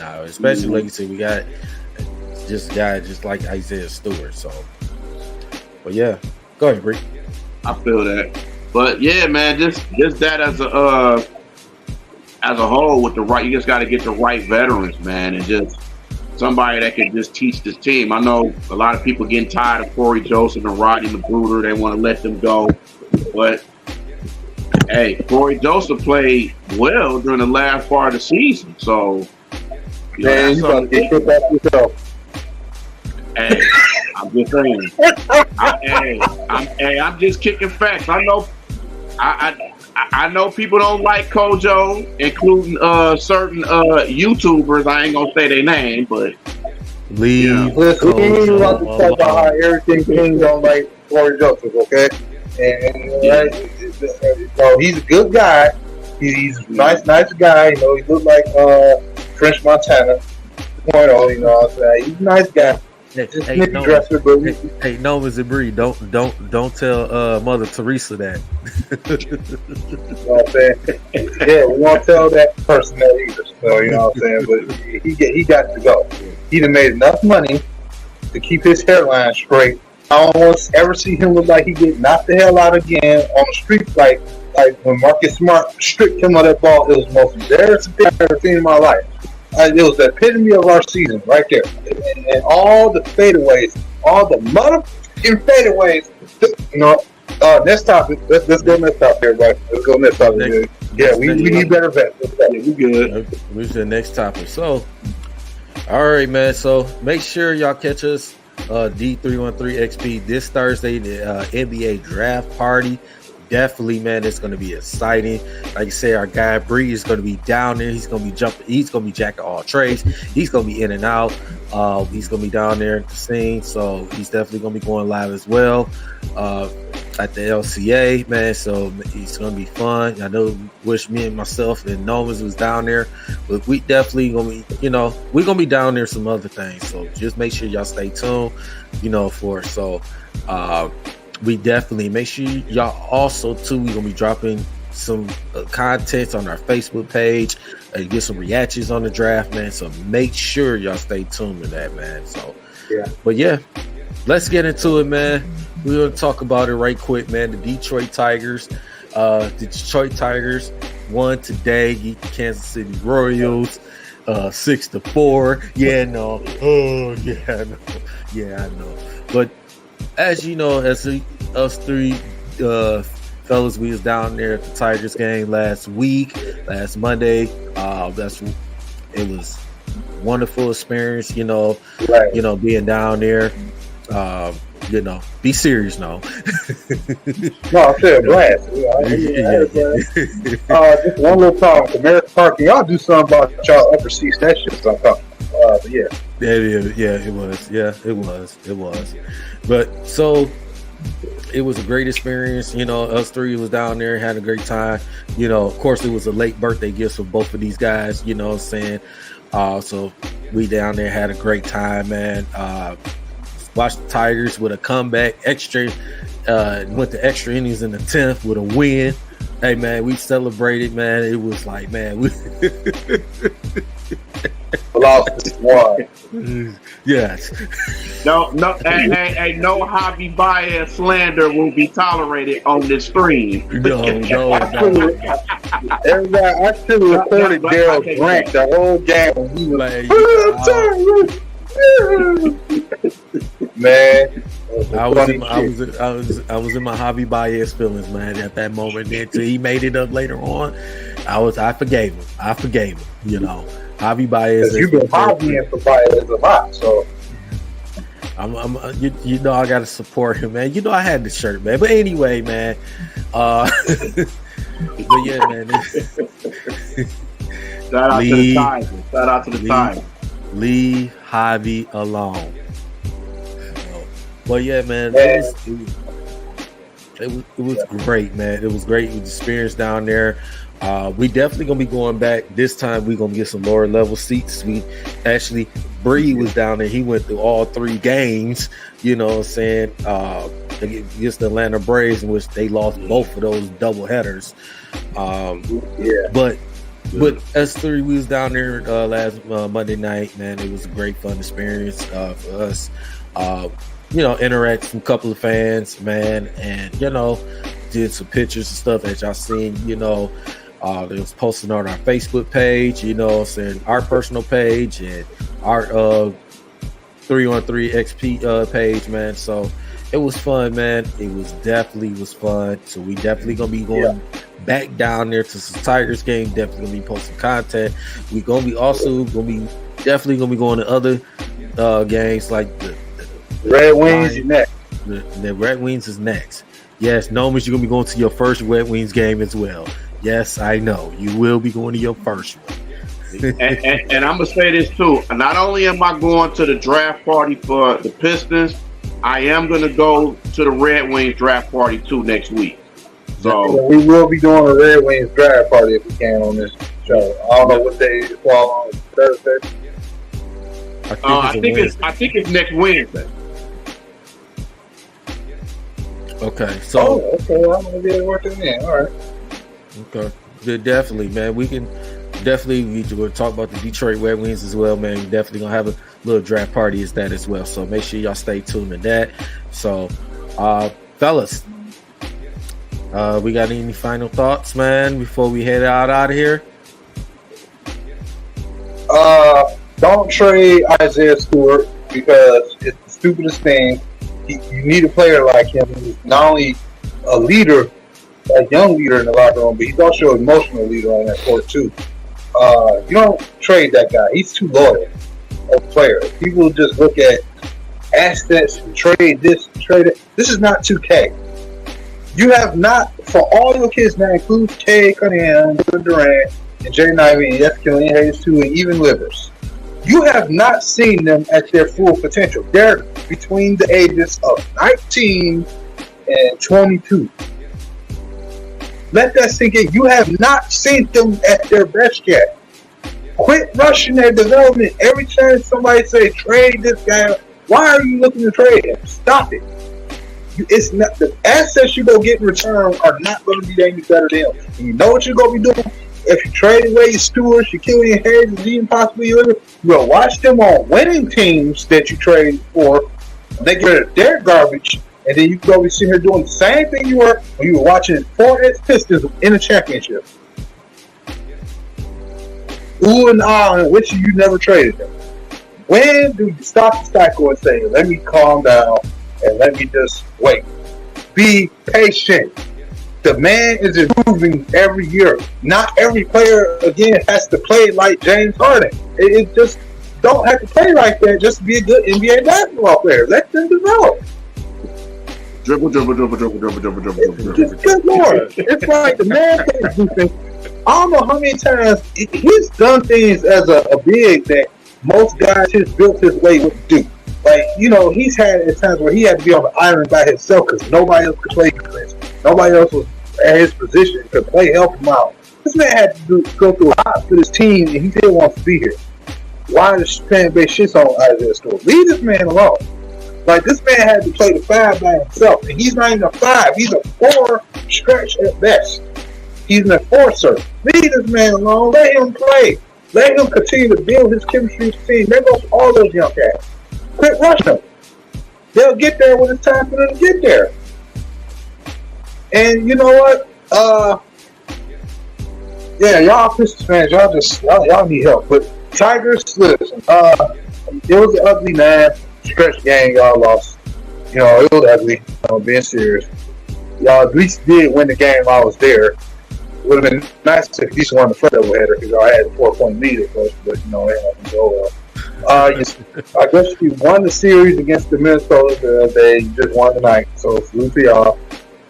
No, especially like you said, we got just guys just like Isaiah Stewart. So, but yeah, go ahead, Rick. I feel that. But yeah, man, just that as a whole with the right, you just got to get the right veterans, man, and just somebody that can just teach this team. I know a lot of people getting tired of Corey Joseph and Rodney McGruder. They want to let them go, but hey, Corey Joseph played well during the last part of the season, so man, you about to get kicked off yourself. Hey, I'm just saying. I'm just kicking facts. I know. I know people don't like Kojo, including certain YouTubers. I ain't gonna say their name, but leave. Listen, we ain't about to talk about how everything King don't like Corey Joseph, okay? And so he's a good guy. He's a nice guy. You know, he looked like French Montana. You know what I'm saying? He's a nice guy. Hey, Nomas and Bree, don't tell Mother Teresa that. You know what I'm saying? Yeah, we won't tell that person that either. So you know what I'm saying? But he got to go. He done made enough money to keep his hairline straight. I don't want to ever see him look like he get knocked the hell out again on the street, like when Marcus Smart stripped him of that ball. It was the most embarrassing thing I've ever seen in my life. It was the epitome of our season right there. And all the fadeaways, all the motherfucking fadeaways. You know, next topic. Let's go next topic, everybody. Let's go next topic. Yeah, we need better vets. Yeah, we good. Where's the next topic? So, all right, man. So make sure y'all catch us D313 XP this Thursday, the NBA draft party. Definitely, man, it's going to be exciting. Like I said, our guy Bree is going to be down there. He's going to be jumping. He's going to be jacking all trades. He's going to be in and out. He's going to be down there at the scene. So he's definitely going to be going live as well at the LCA, man. So it's going to be fun. I know, wish me and myself and Nomas was down there, but we definitely going to be, we're going to be down there some other things. So just make sure y'all stay tuned, for it. So, we definitely make sure y'all also too. We're gonna be dropping some content on our Facebook page and get some reactions on the draft, man. So make sure y'all stay tuned to that, man. So yeah, but yeah, let's get into it, man. We're gonna talk about it right quick, man. The Detroit Tigers won today. Beat the Kansas City Royals 6-4. Yeah, no. Oh yeah, no. Yeah, I know. But as you know, us three fellas, we was down there at the Tigers game last Monday. It was wonderful experience, right. Being down there. Be serious now. No, I'm saying blast. Just one little problem with American Parking. Y'all do something about y'all upper seats. That shit's something. Yeah. It was. Yeah, it was. But so it was a great experience. Us three was down there, had a great time. Of course, it was a late birthday gift for both of these guys. You know what I'm saying? So we down there had a great time, man. Watched the Tigers with a comeback, went to extra innings in the 10th with a win. Hey, man, we celebrated, man. It was like, man, we lost one. Yes. No, hey, no hobby bias slander will be tolerated on this stream. No. Everybody, I should have recorded Daryl Grant the whole game. He was man. I was in my hobby bias feelings, man, at that moment. Then till he made it up later on, I forgave him. Hobby bias. You've been hobbying for bias a lot, so I gotta support him, man. I had the shirt, man. But anyway, man. But yeah, man. Shout out to the Tigers. Leave hobby alone. But yeah, man. It was great, man. It was great. It was experience down there. We definitely gonna be going back. This time we're gonna get some lower level seats. We actually, Bree was down there. He went through all 3 games, you know what I'm saying, against the Atlanta Braves, in which they lost both of those double headers. But But S3, we was down there last Monday night, man. It was a great fun experience for us. Interact with a couple of fans, man, and did some pictures and stuff that y'all seen. It was posted on our Facebook page, saying our personal page and our 313 XP page, man. So it was fun, man. It was fun. So we definitely gonna be going back down there to some Tigers game. Definitely gonna be posting content. We definitely gonna be going to other games like the Red Wings is next. The Red Wings is next. Yes, Nomas, you're gonna be going to your first Red Wings game as well. Yes, I know you will be going to your first one. and I'm gonna say this too. Not only am I going to the draft party for the Pistons, I am gonna go to the Red Wings draft party too next week. So we will be doing a Red Wings draft party if we can on this show. I don't know what day it fall on Thursday. I think it's next Wednesday. Okay, so I'm gonna be able to work it in. All right. Okay, definitely, man. We can definitely talk about the Detroit Red Wings as well, man. We're definitely gonna have a little draft party as well. So make sure y'all stay tuned to that. So, fellas, we got any final thoughts, man, before we head out of here? Don't trade Isaiah Stewart because it's the stupidest thing. You need a player like him who's not only a leader, a young leader in the locker room, but he's also an emotional leader on that court too. You don't trade that guy. He's too loyal a player. People just look at assets and trade this, trade it. This is not 2K. You have not, for all your kids now, includes K, Cunningham, Durant, and Jay Nivey, and Killian Hayes too, and even Livers. You have not seen them at their full potential. They're between the ages of 19 and 22. Let that sink in. You have not seen them at their best yet. Quit rushing their development. Every time somebody say trade this guy, why are you looking to trade him? Stop it. It's not the assets you go get in return are not going to be any better than him. And you know what you're going to be doing? If you trade away your Stewarts, your Killian Hayes, and even possibly you'll watch them on winning teams that you trade for. They get rid of their garbage, and then you go be sitting here doing the same thing you were when you were watching 4S Pistons in a championship. Ooh and ah, and which you never traded them. When do you stop the cycle and say, let me calm down and let me just wait? Be patient. The man is improving every year. Not every player, again, has to play like James Harden. It just don't have to play like that just to be a good NBA basketball player. Let them develop. Dribble. Good Lord. It's like the man plays defense. I don't know how many times he's done things as a big that most guys just built his way would do. Like, he's had at times where he had to be on the island by himself because nobody else could play defense. Nobody else was at his position could help him out. This man had to go through a lot for this team, and he still wants to be here. Why is fan base shits on Isaiah Stewart? Leave this man alone. Like, this man had to play the 5 by himself, and he's not even a 5. He's a 4 stretch at best. He's an enforcer. Leave this man alone. Let him play. Let him continue to build his chemistry with the team. There goes all those young cats. Quit rushing them. They'll get there when it's time for them to get there. And you know what? Y'all Pistons fans, y'all need help. But Tigers, listen, it was an ugly stretch game y'all lost. It was ugly. Being serious, y'all at least did win the game. I was there. It would have been nice if you won the first doubleheader because y'all had a 4-point lead at first, but it happened so well. I guess you won the series against the Minnesota. They just won tonight, so salute to y'all.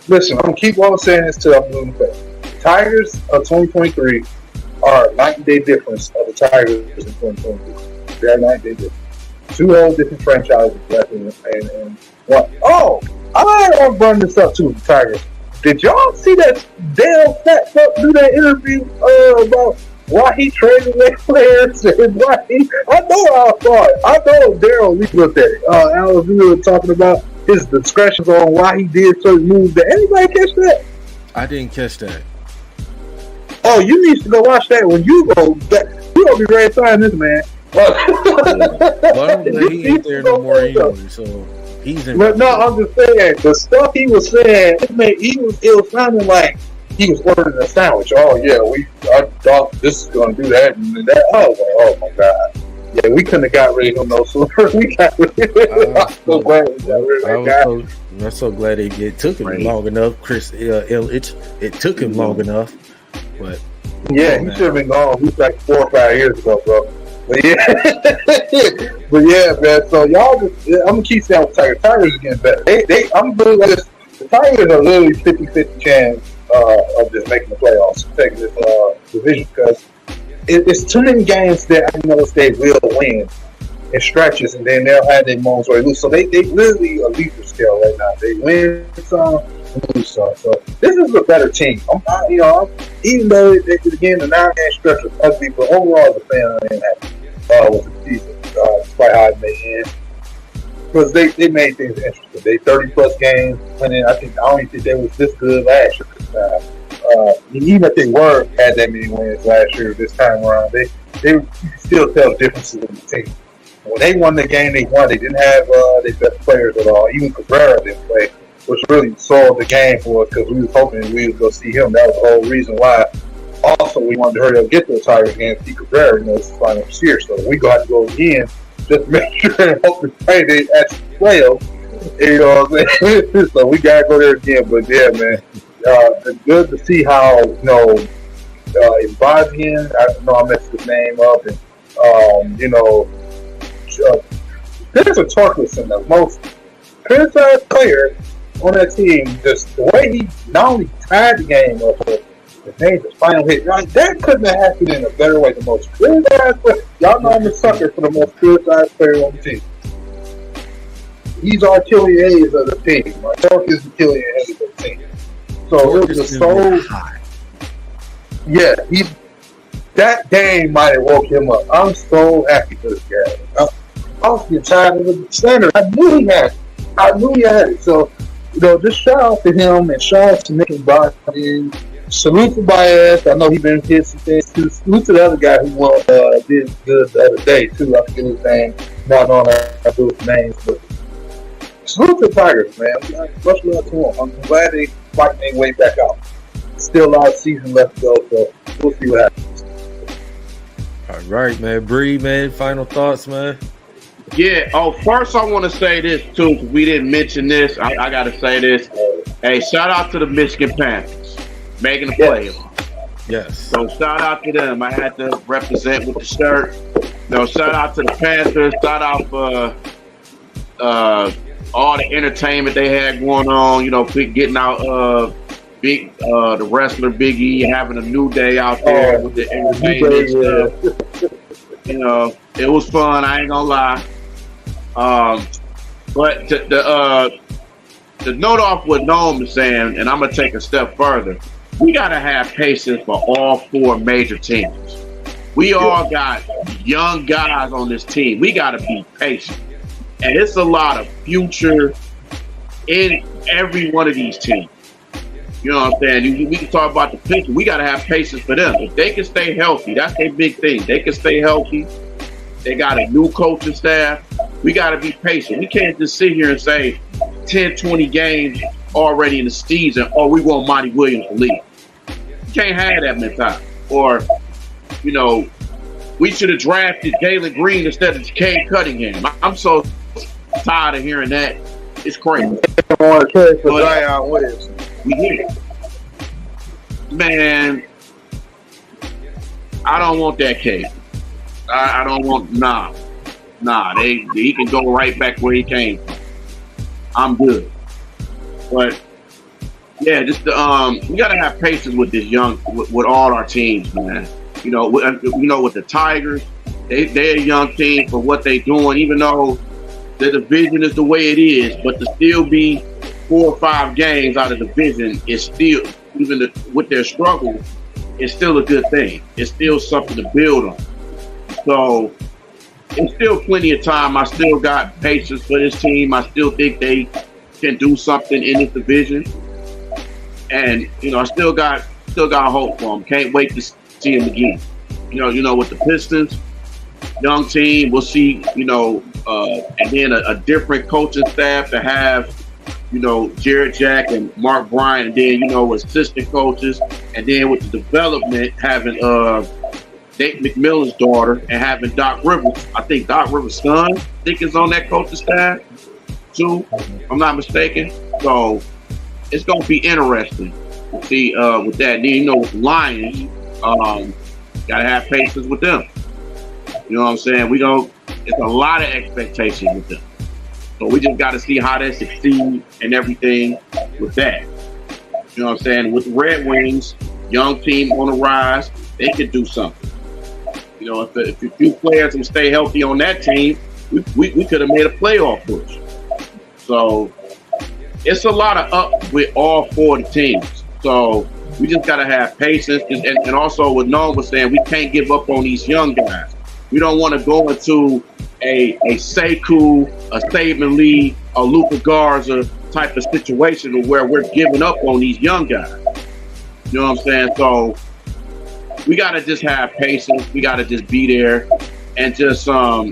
Listen, I'm gonna keep on saying this till I'm blue in the face. The Tigers of 2023 are a 90-day difference of the Tigers in 2023. They're a 90-day difference. 2 whole different franchises, and one. Oh, I want to run this up to the Tigers. Did y'all see that Dale Fat Fuck do that interview about why he traded away players and why he? I know Daryl Lee looked at it. Alex, we were talking about his discretions on why he did certain moves. Did anybody catch that? I didn't catch that. Oh, you need to go watch that when you go. You gonna be ready to sign this man. Well, I'm glad he ain't there no more anyway. So he's in. But no, I'm just saying the stuff he was saying. It was sounding like he was ordering a sandwich. Oh yeah, I thought this is gonna do that and that. I was like, oh my god. Yeah, we couldn't have got rid of him no sooner. We got rid of him. I'm so glad we got rid of that guy. I'm so glad it took him long enough. Chris Illich, it took him long enough, but yeah, he should have been gone. He was like 4 or 5 years ago, bro. But yeah, man. So y'all, I'm gonna keep saying with Tigers. Tigers are getting better. I'm really like this. The Tigers are literally 50-50 chance of just making the playoffs, taking this division because it's too many games that I know they will win in stretches, and then they'll have their moments where they lose. So they literally a lethal scale right now. They win some, lose some. So this is a better team. Even though again the 9-game stretch was ugly, but overall as a fan, I am happy with the season, despite how it may end. Because they made things interesting. They 30+ games winning. I don't even think they was this good last year. Even if they had that many wins last year, this time around, they still tell differences in the team. When they won the game, they won. They didn't have their best players at all. Even Cabrera didn't play, which really sold the game for us because we was hoping we would go see him. That was the whole reason why. Also, we wanted to hurry up get to the Tigers game to see Cabrera. It's the final year, so we got to go again just to make sure and hope and pray they actually play them. You know what I'm saying? So we got to go there again. But yeah, man. It's good to see how, Ibazian, I know I messed his name up, and, there's a Torkelson, the most criticized player on that team, just the way he not only tied the game up, but the made the final hit, right? That couldn't have happened in a better way. The most criticized player, y'all know I'm a sucker for the most criticized player on the team. He's our Achilles of the team. My Torque is the Achilles of the team. So it was just so high. Yeah, that game might have woke him up. I'm so happy for this guy. I was getting tired of the center. I knew he had it. So, just shout out to him and shout out to Nick and Boston. Salute to Baez. I know he's been hit some things too. Salute to the other guy who did good the other day too. I forget his name. Not on I do his names, but salute to the Tigers, man. Much love to them. I'm glad they fighting their way back out. Still a lot of season left to go, so we'll see what happens. All right, man. Bree, man. Final thoughts, man. Yeah. Oh, first I want to say this too, because we didn't mention this. I got to say this. Hey, shout out to the Michigan Panthers making the playoffs. Yes. So shout out to them. I had to represent with the shirt. Shout out to the Panthers. Shout out for all the entertainment they had going on. Getting out the wrestler Big E, having a New Day out there with the entertainment stuff. It was fun. I ain't gonna lie. But the note off what Noam is saying, and I'm gonna take a step further. We gotta have patience for all 4 major teams. We all got young guys on this team. We gotta be patient, and it's a lot of future in every one of these teams. You know what I'm saying? We can talk about the pitcher. We got to have patience for them. If they can stay healthy, that's their big thing. They can stay healthy. They got a new coaching staff. We got to be patient. We can't just sit here and say 10, 20 games already in the season, we want Monty Williams to leave. You can't have that mentality. Or, we should have drafted Jalen Green instead of Cade Cunningham. I'm so tired of hearing that. It's crazy. I want to trade for Zion Williamson. We did it. Man, I don't want that case. I don't want, nah. He can go right back where he came from. I'm good. But, yeah, just we got to have patience with this with all our teams, man. With the Tigers, they're a young team for what they're doing, even though the division is the way it is, but to still be 4 or 5 games out of the division is still, even with their struggle, it's still a good thing. It's still something to build on. So it's still plenty of time. I still got patience for this team. I still think they can do something in this division. And, I still got still got hope for him. Can't wait to see him again. You know, with the Pistons, young team, we'll see. And then a different coaching staff to have. Jared Jack and Mark Bryant, and then assistant coaches, and then with the development having Nate McMillan's daughter and having Doc Rivers. I think Doc Rivers' son, is on that coaching staff too. If I'm not mistaken. So it's gonna be interesting to see with that. And then with the Lions, gotta have patience with them. You know what I'm saying? It's a lot of expectations with them. So we just got to see how they succeed and everything with that. You know what I'm saying? With the Red Wings, young team on the rise, they could do something. If a few players can stay healthy on that team, we could have made a playoff push. So it's a lot of up with all four of the teams. So we just got to have patience. And also what Noam was saying, we can't give up on these young guys. We don't want to go into a Sekou, a Saban Lee, a Luka Garza type of situation where we're giving up on these young guys. You know what I'm saying? So we got to just have patience. We got to just be there and just go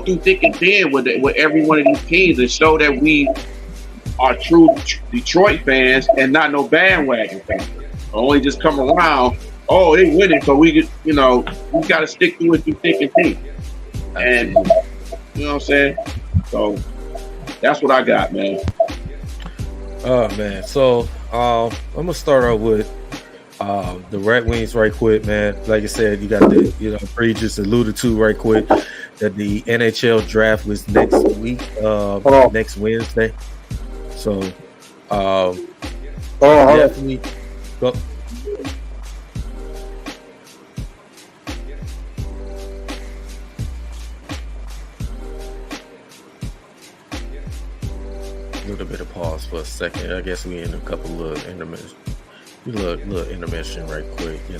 through thick and thin with every one of these teams and show that we are true Detroit fans and not no bandwagon fans. Only just come around, oh, they winning, so we get, we got to stick through it through thick and thin. And you know what I'm saying? So that's what I got, man. Oh man. So I'm gonna start off with the Red Wings right quick, man. Like I said, you got the Bree just alluded to right quick that the NHL draft was next week, next Wednesday. So definitely go. A little bit of pause for a second. I guess we in a couple of intermission. Little intermission right quick, Yeah.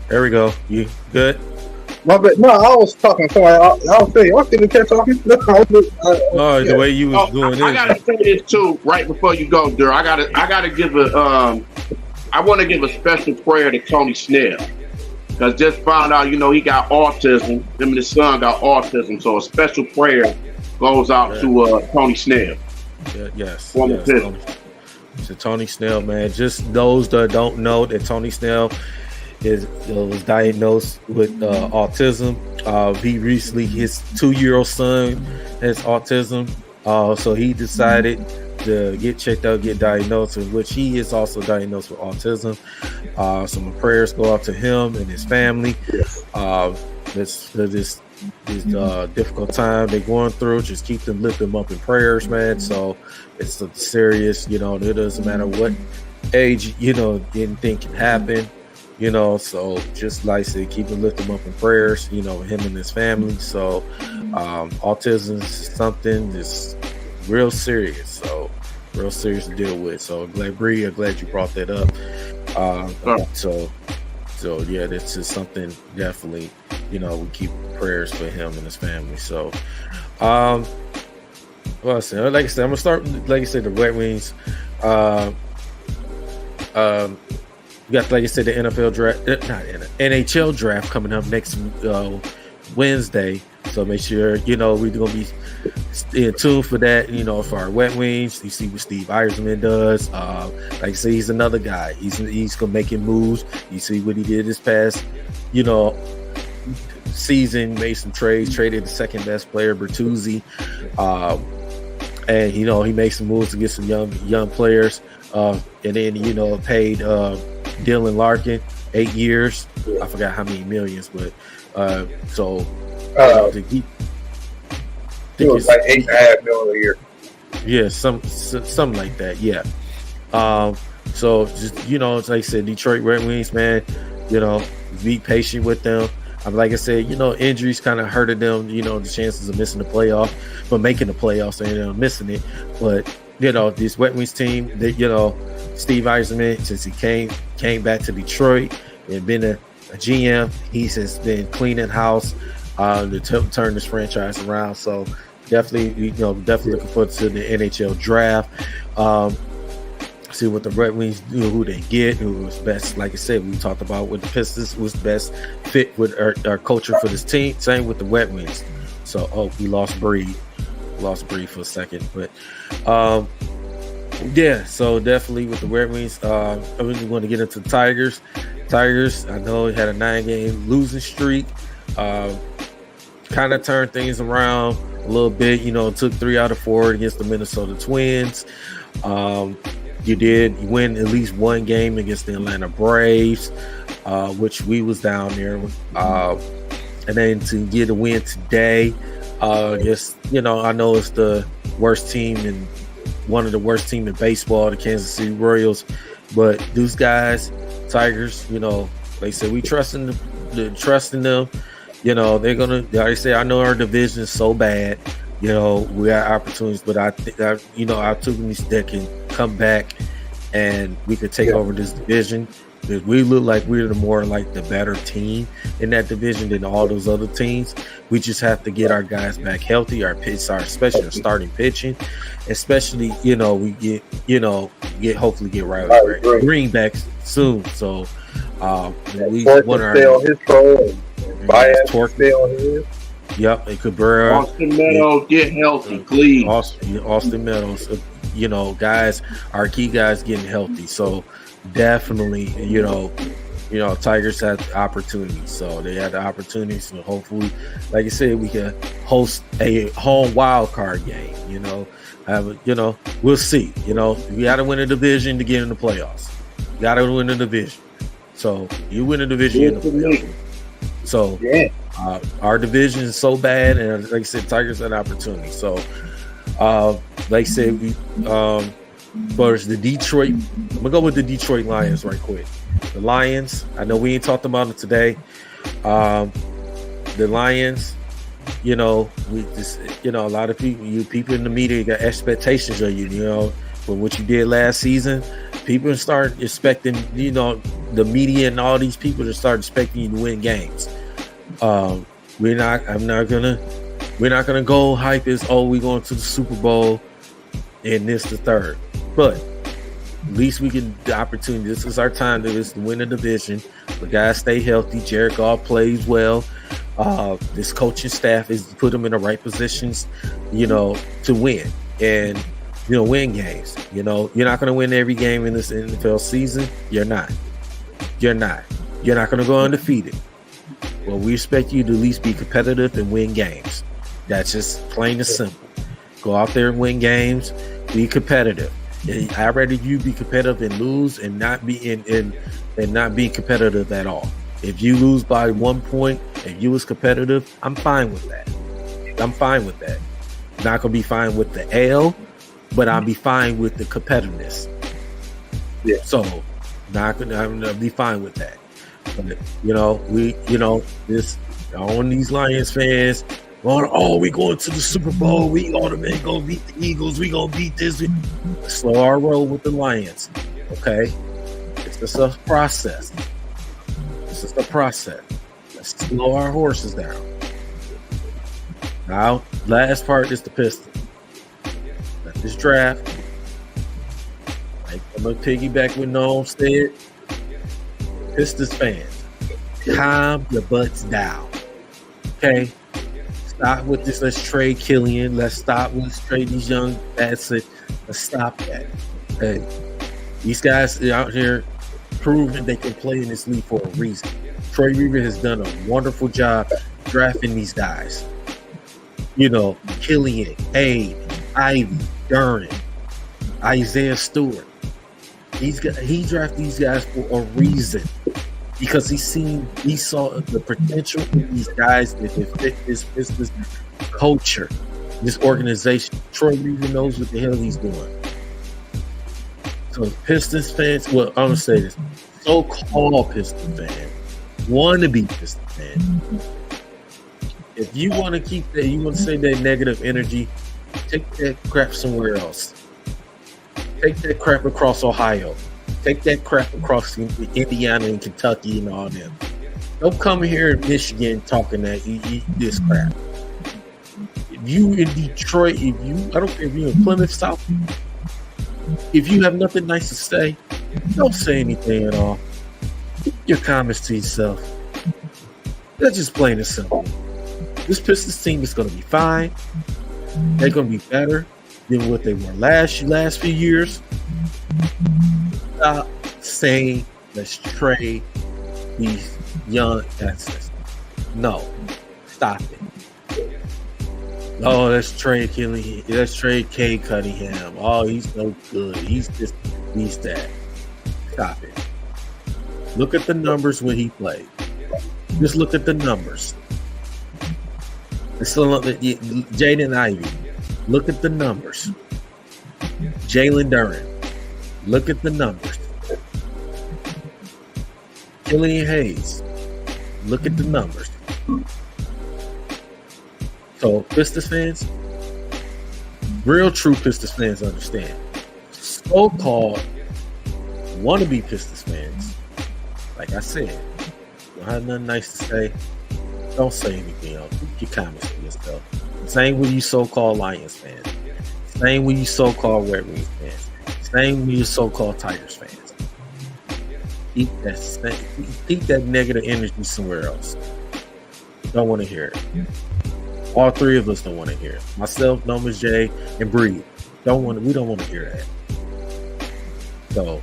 There we go. You good? My bad. No, I was talking. So I was saying, I didn't keep talking. The way you was doing this. I gotta say this too, right before you go, Dur. I gotta give I want to give a special prayer to Tony Snell, because just found out, he got autism. Him and his son got autism, so a special prayer goes out to Tony Snell. Yes. To Tony Snell, man. Just those that don't know that Tony Snell was diagnosed with autism. He recently, his 2-year-old son has autism. So he decided to get checked out, get diagnosed, in which he is also diagnosed with autism. So my prayers go out to him and his family. This difficult time they're going through. Just keep them, lift them up in prayers, man. So it's serious, it doesn't matter what age, anything can happen. So just like I said, keep him, lift him up in prayers, him and his family. So autism is something that's real serious. So real serious to deal with. So Bree, I'm glad you brought that up. So yeah, this is something definitely, we keep prayers for him and his family. So like I said, I'm gonna start, like I said, the Red Wings. We got, like I said, the NFL draft, NHL draft coming up next Wednesday. So make sure, we're going to be in tune for that, for our Wet Wings. You see what Steve Eisman does. Like I said, he's another guy. He's going to make him moves. You see what he did this past, season, made some trades, traded the second best player, Bertuzzi. And, he made some moves to get some young players. And then, paid Dylan Larkin 8 years. I forgot how many millions, but it was like $8.5 million a year. Yeah, something like that. Yeah. So just like I said, Detroit Red Wings, man. Be patient with them. Like I said, injuries kind of hurted them. The chances of missing the playoff, but making the playoffs, and missing it. But this Wet Wings team, they Steve Eisenman, since he came back to Detroit and been a GM, he has been cleaning house to turn this franchise around. So definitely looking forward to the NHL draft. See what the Red Wings do, who they get, who was best. Like I said, we talked about with the Pistons, who's the best fit with our culture for this team. Same with the Red Wings. So, we lost Breed for a second, but yeah. So definitely with the Red Wings, I really want to get into the Tigers. I know it had a 9-game losing streak. Kind of turned things around a little bit. Took 3 out of 4 against the Minnesota Twins. You did win at least one game against the Atlanta Braves, which we was down there. And then to get a win today, I guess, I know it's the worst team and one of the worst team in baseball, the Kansas City Royals. But these guys, Tigers, they said we trusting them. They're going to, like I say, I know our division is so bad. We got opportunities, but I think our teams that can come back and we could take over this division. Because we look like we're the better team in that division than all those other teams. We just have to get our guys back healthy, especially our starting pitching, especially we hopefully get Riley Green back soon. So we want our stay on his role and Baez stay on his. Yep, and Cabrera. Austin Meadows, get healthy, please. Austin Meadows, guys, our key guys getting healthy. So definitely, Tigers had the opportunity. So they had the opportunity. So hopefully, like I said, we can host a home wild card game. We'll see. We got to win a division to get in the playoffs. You got to win a division. So you win a division in the playoffs. So our division is so bad, and like I said, Tigers had an opportunity. So, like I said, we for the Detroit, I'm gonna go with the Detroit Lions right quick. The Lions, I know we ain't talked about it today. The Lions, we just, a lot of people in the media got expectations of you, for what you did last season. People start expecting, the media and all these people to start expecting you to win games. We're not gonna go hype as we going to the Super Bowl and this the third. But at least we get the opportunity. This is our time to win a division. The guys stay healthy. Jared Goff plays well. This coaching staff is put them in the right positions, to win and win games. You're not going to win every game in this NFL season. You're not. You're not going to go undefeated. Well, we expect you to at least be competitive and win games. That's just plain and simple. Go out there and win games. Be competitive. I'd rather you be competitive and lose and not be and not be competitive at all. If you lose by 1 point and you was competitive, I'm fine with that. Not gonna be fine with the L, but I'll be fine with the competitiveness. Yeah. So I'm gonna be fine with that. But this on these Lions fans. We going to the Super Bowl. We gonna beat the Eagles. We gonna beat this. Slow our roll with the Lions. Okay, it's just a process. Let's slow our horses down. Now, last part is the Pistons. This draft, I'm gonna piggyback what Noam said. Pistons fans, calm your butts down. Okay. Stop with this. Let's trade Killian. Let's trade these young assets. Let's stop that. Hey, these guys out here proving they can play in this league for a reason. Troy Weaver has done a wonderful job drafting these guys. Killian, Abe, Ivy, Duran, Isaiah Stewart. He drafted these guys for a reason. Because he saw the potential in these guys that fit this business culture, this organization. Troy Weaver knows what the hell he's doing. So Pistons fans, I'm gonna say this: so-called Pistons fan, wannabe Pistons fan. If you want to keep that, you want to say that negative energy, take that crap somewhere else. Take that crap across Ohio. Take that crap across Indiana and Kentucky and all them. Don't come here in Michigan talking that this crap. If you in Detroit, I don't care if you're in Plymouth South, if you have nothing nice to say, don't say anything at all. Keep your comments to yourself. That's just plain and simple. This Pistons team is going to be fine. They're going to be better than what they were last few years. Stop saying let's trade these young assets. No, stop it. Oh, let's trade Kelly. Let's trade Cade Cunningham. Oh, he's no good. He's that. Stop it. Look at the numbers when he played. Just look at the numbers. Jaden Ivey. Look at the numbers. Jalen Duren. Look at the numbers. Killian Hayes. Look at the numbers. So, Pistons fans, real true Pistons fans understand. So-called wannabe Pistons fans, like I said, don't have nothing nice to say. Don't say anything else. Keep your comments to yourself. Same with you so-called Lions fans. Same with you so-called Red Wings fans. Same with you so-called Tigers fans. Keep that negative energy somewhere else. Don't want to hear it. All three of us don't want to hear it. Myself, Nomas J, and Bree. We don't want to hear that. So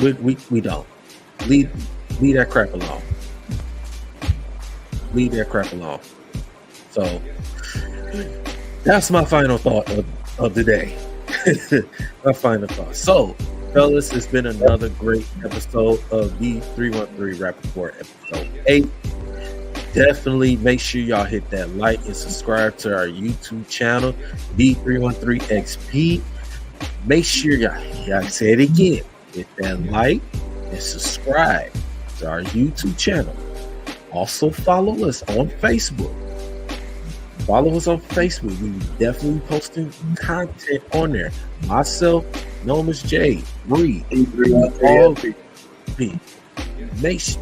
we don't. Leave that crap alone. Leave that crap alone. So that's my final thought of the day. My final thought. So, fellas, it's been another great episode of D313 Rapaport, episode 8. Definitely make sure y'all hit that like and subscribe to our YouTube channel, D313XP. Make sure y'all say it again, hit that like and subscribe to our YouTube channel. Also follow us on Facebook. Follow us on Facebook. We definitely posting content on there. Myself, Nomas J, Bree, all me.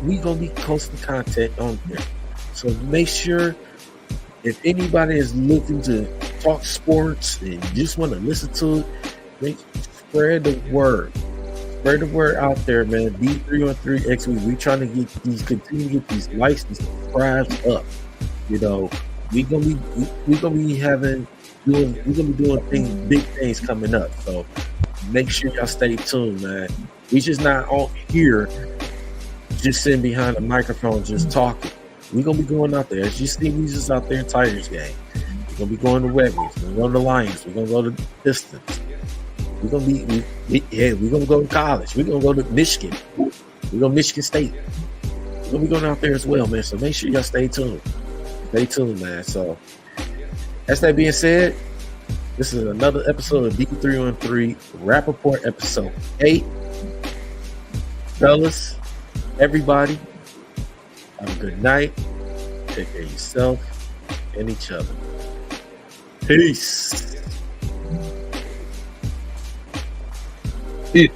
We gonna be posting content on there. So make sure if anybody is looking to talk sports and just want to listen to it, spread the word. Spread the word out there, man. D313XP. We trying to continue to get these likes and subscribes up. You know, we're gonna be doing big things coming up. So make sure y'all stay tuned, man. We just not all here just sitting behind the microphone just talking. We're gonna be going out there. As you see, we just out there in Tigers game. We're gonna be going to Red Wings. We're gonna go to the Lions. We're gonna go to Pistons. We're gonna go to college. We're gonna go to Michigan. We're going to Michigan State. We're gonna be going out there as well, man. So make sure y'all stay tuned. Stay tuned, man. So that's that being said, this is another episode of D313 Rapaport, episode 8. Fellas, everybody, have a good night. Take care of yourself and each other. Peace.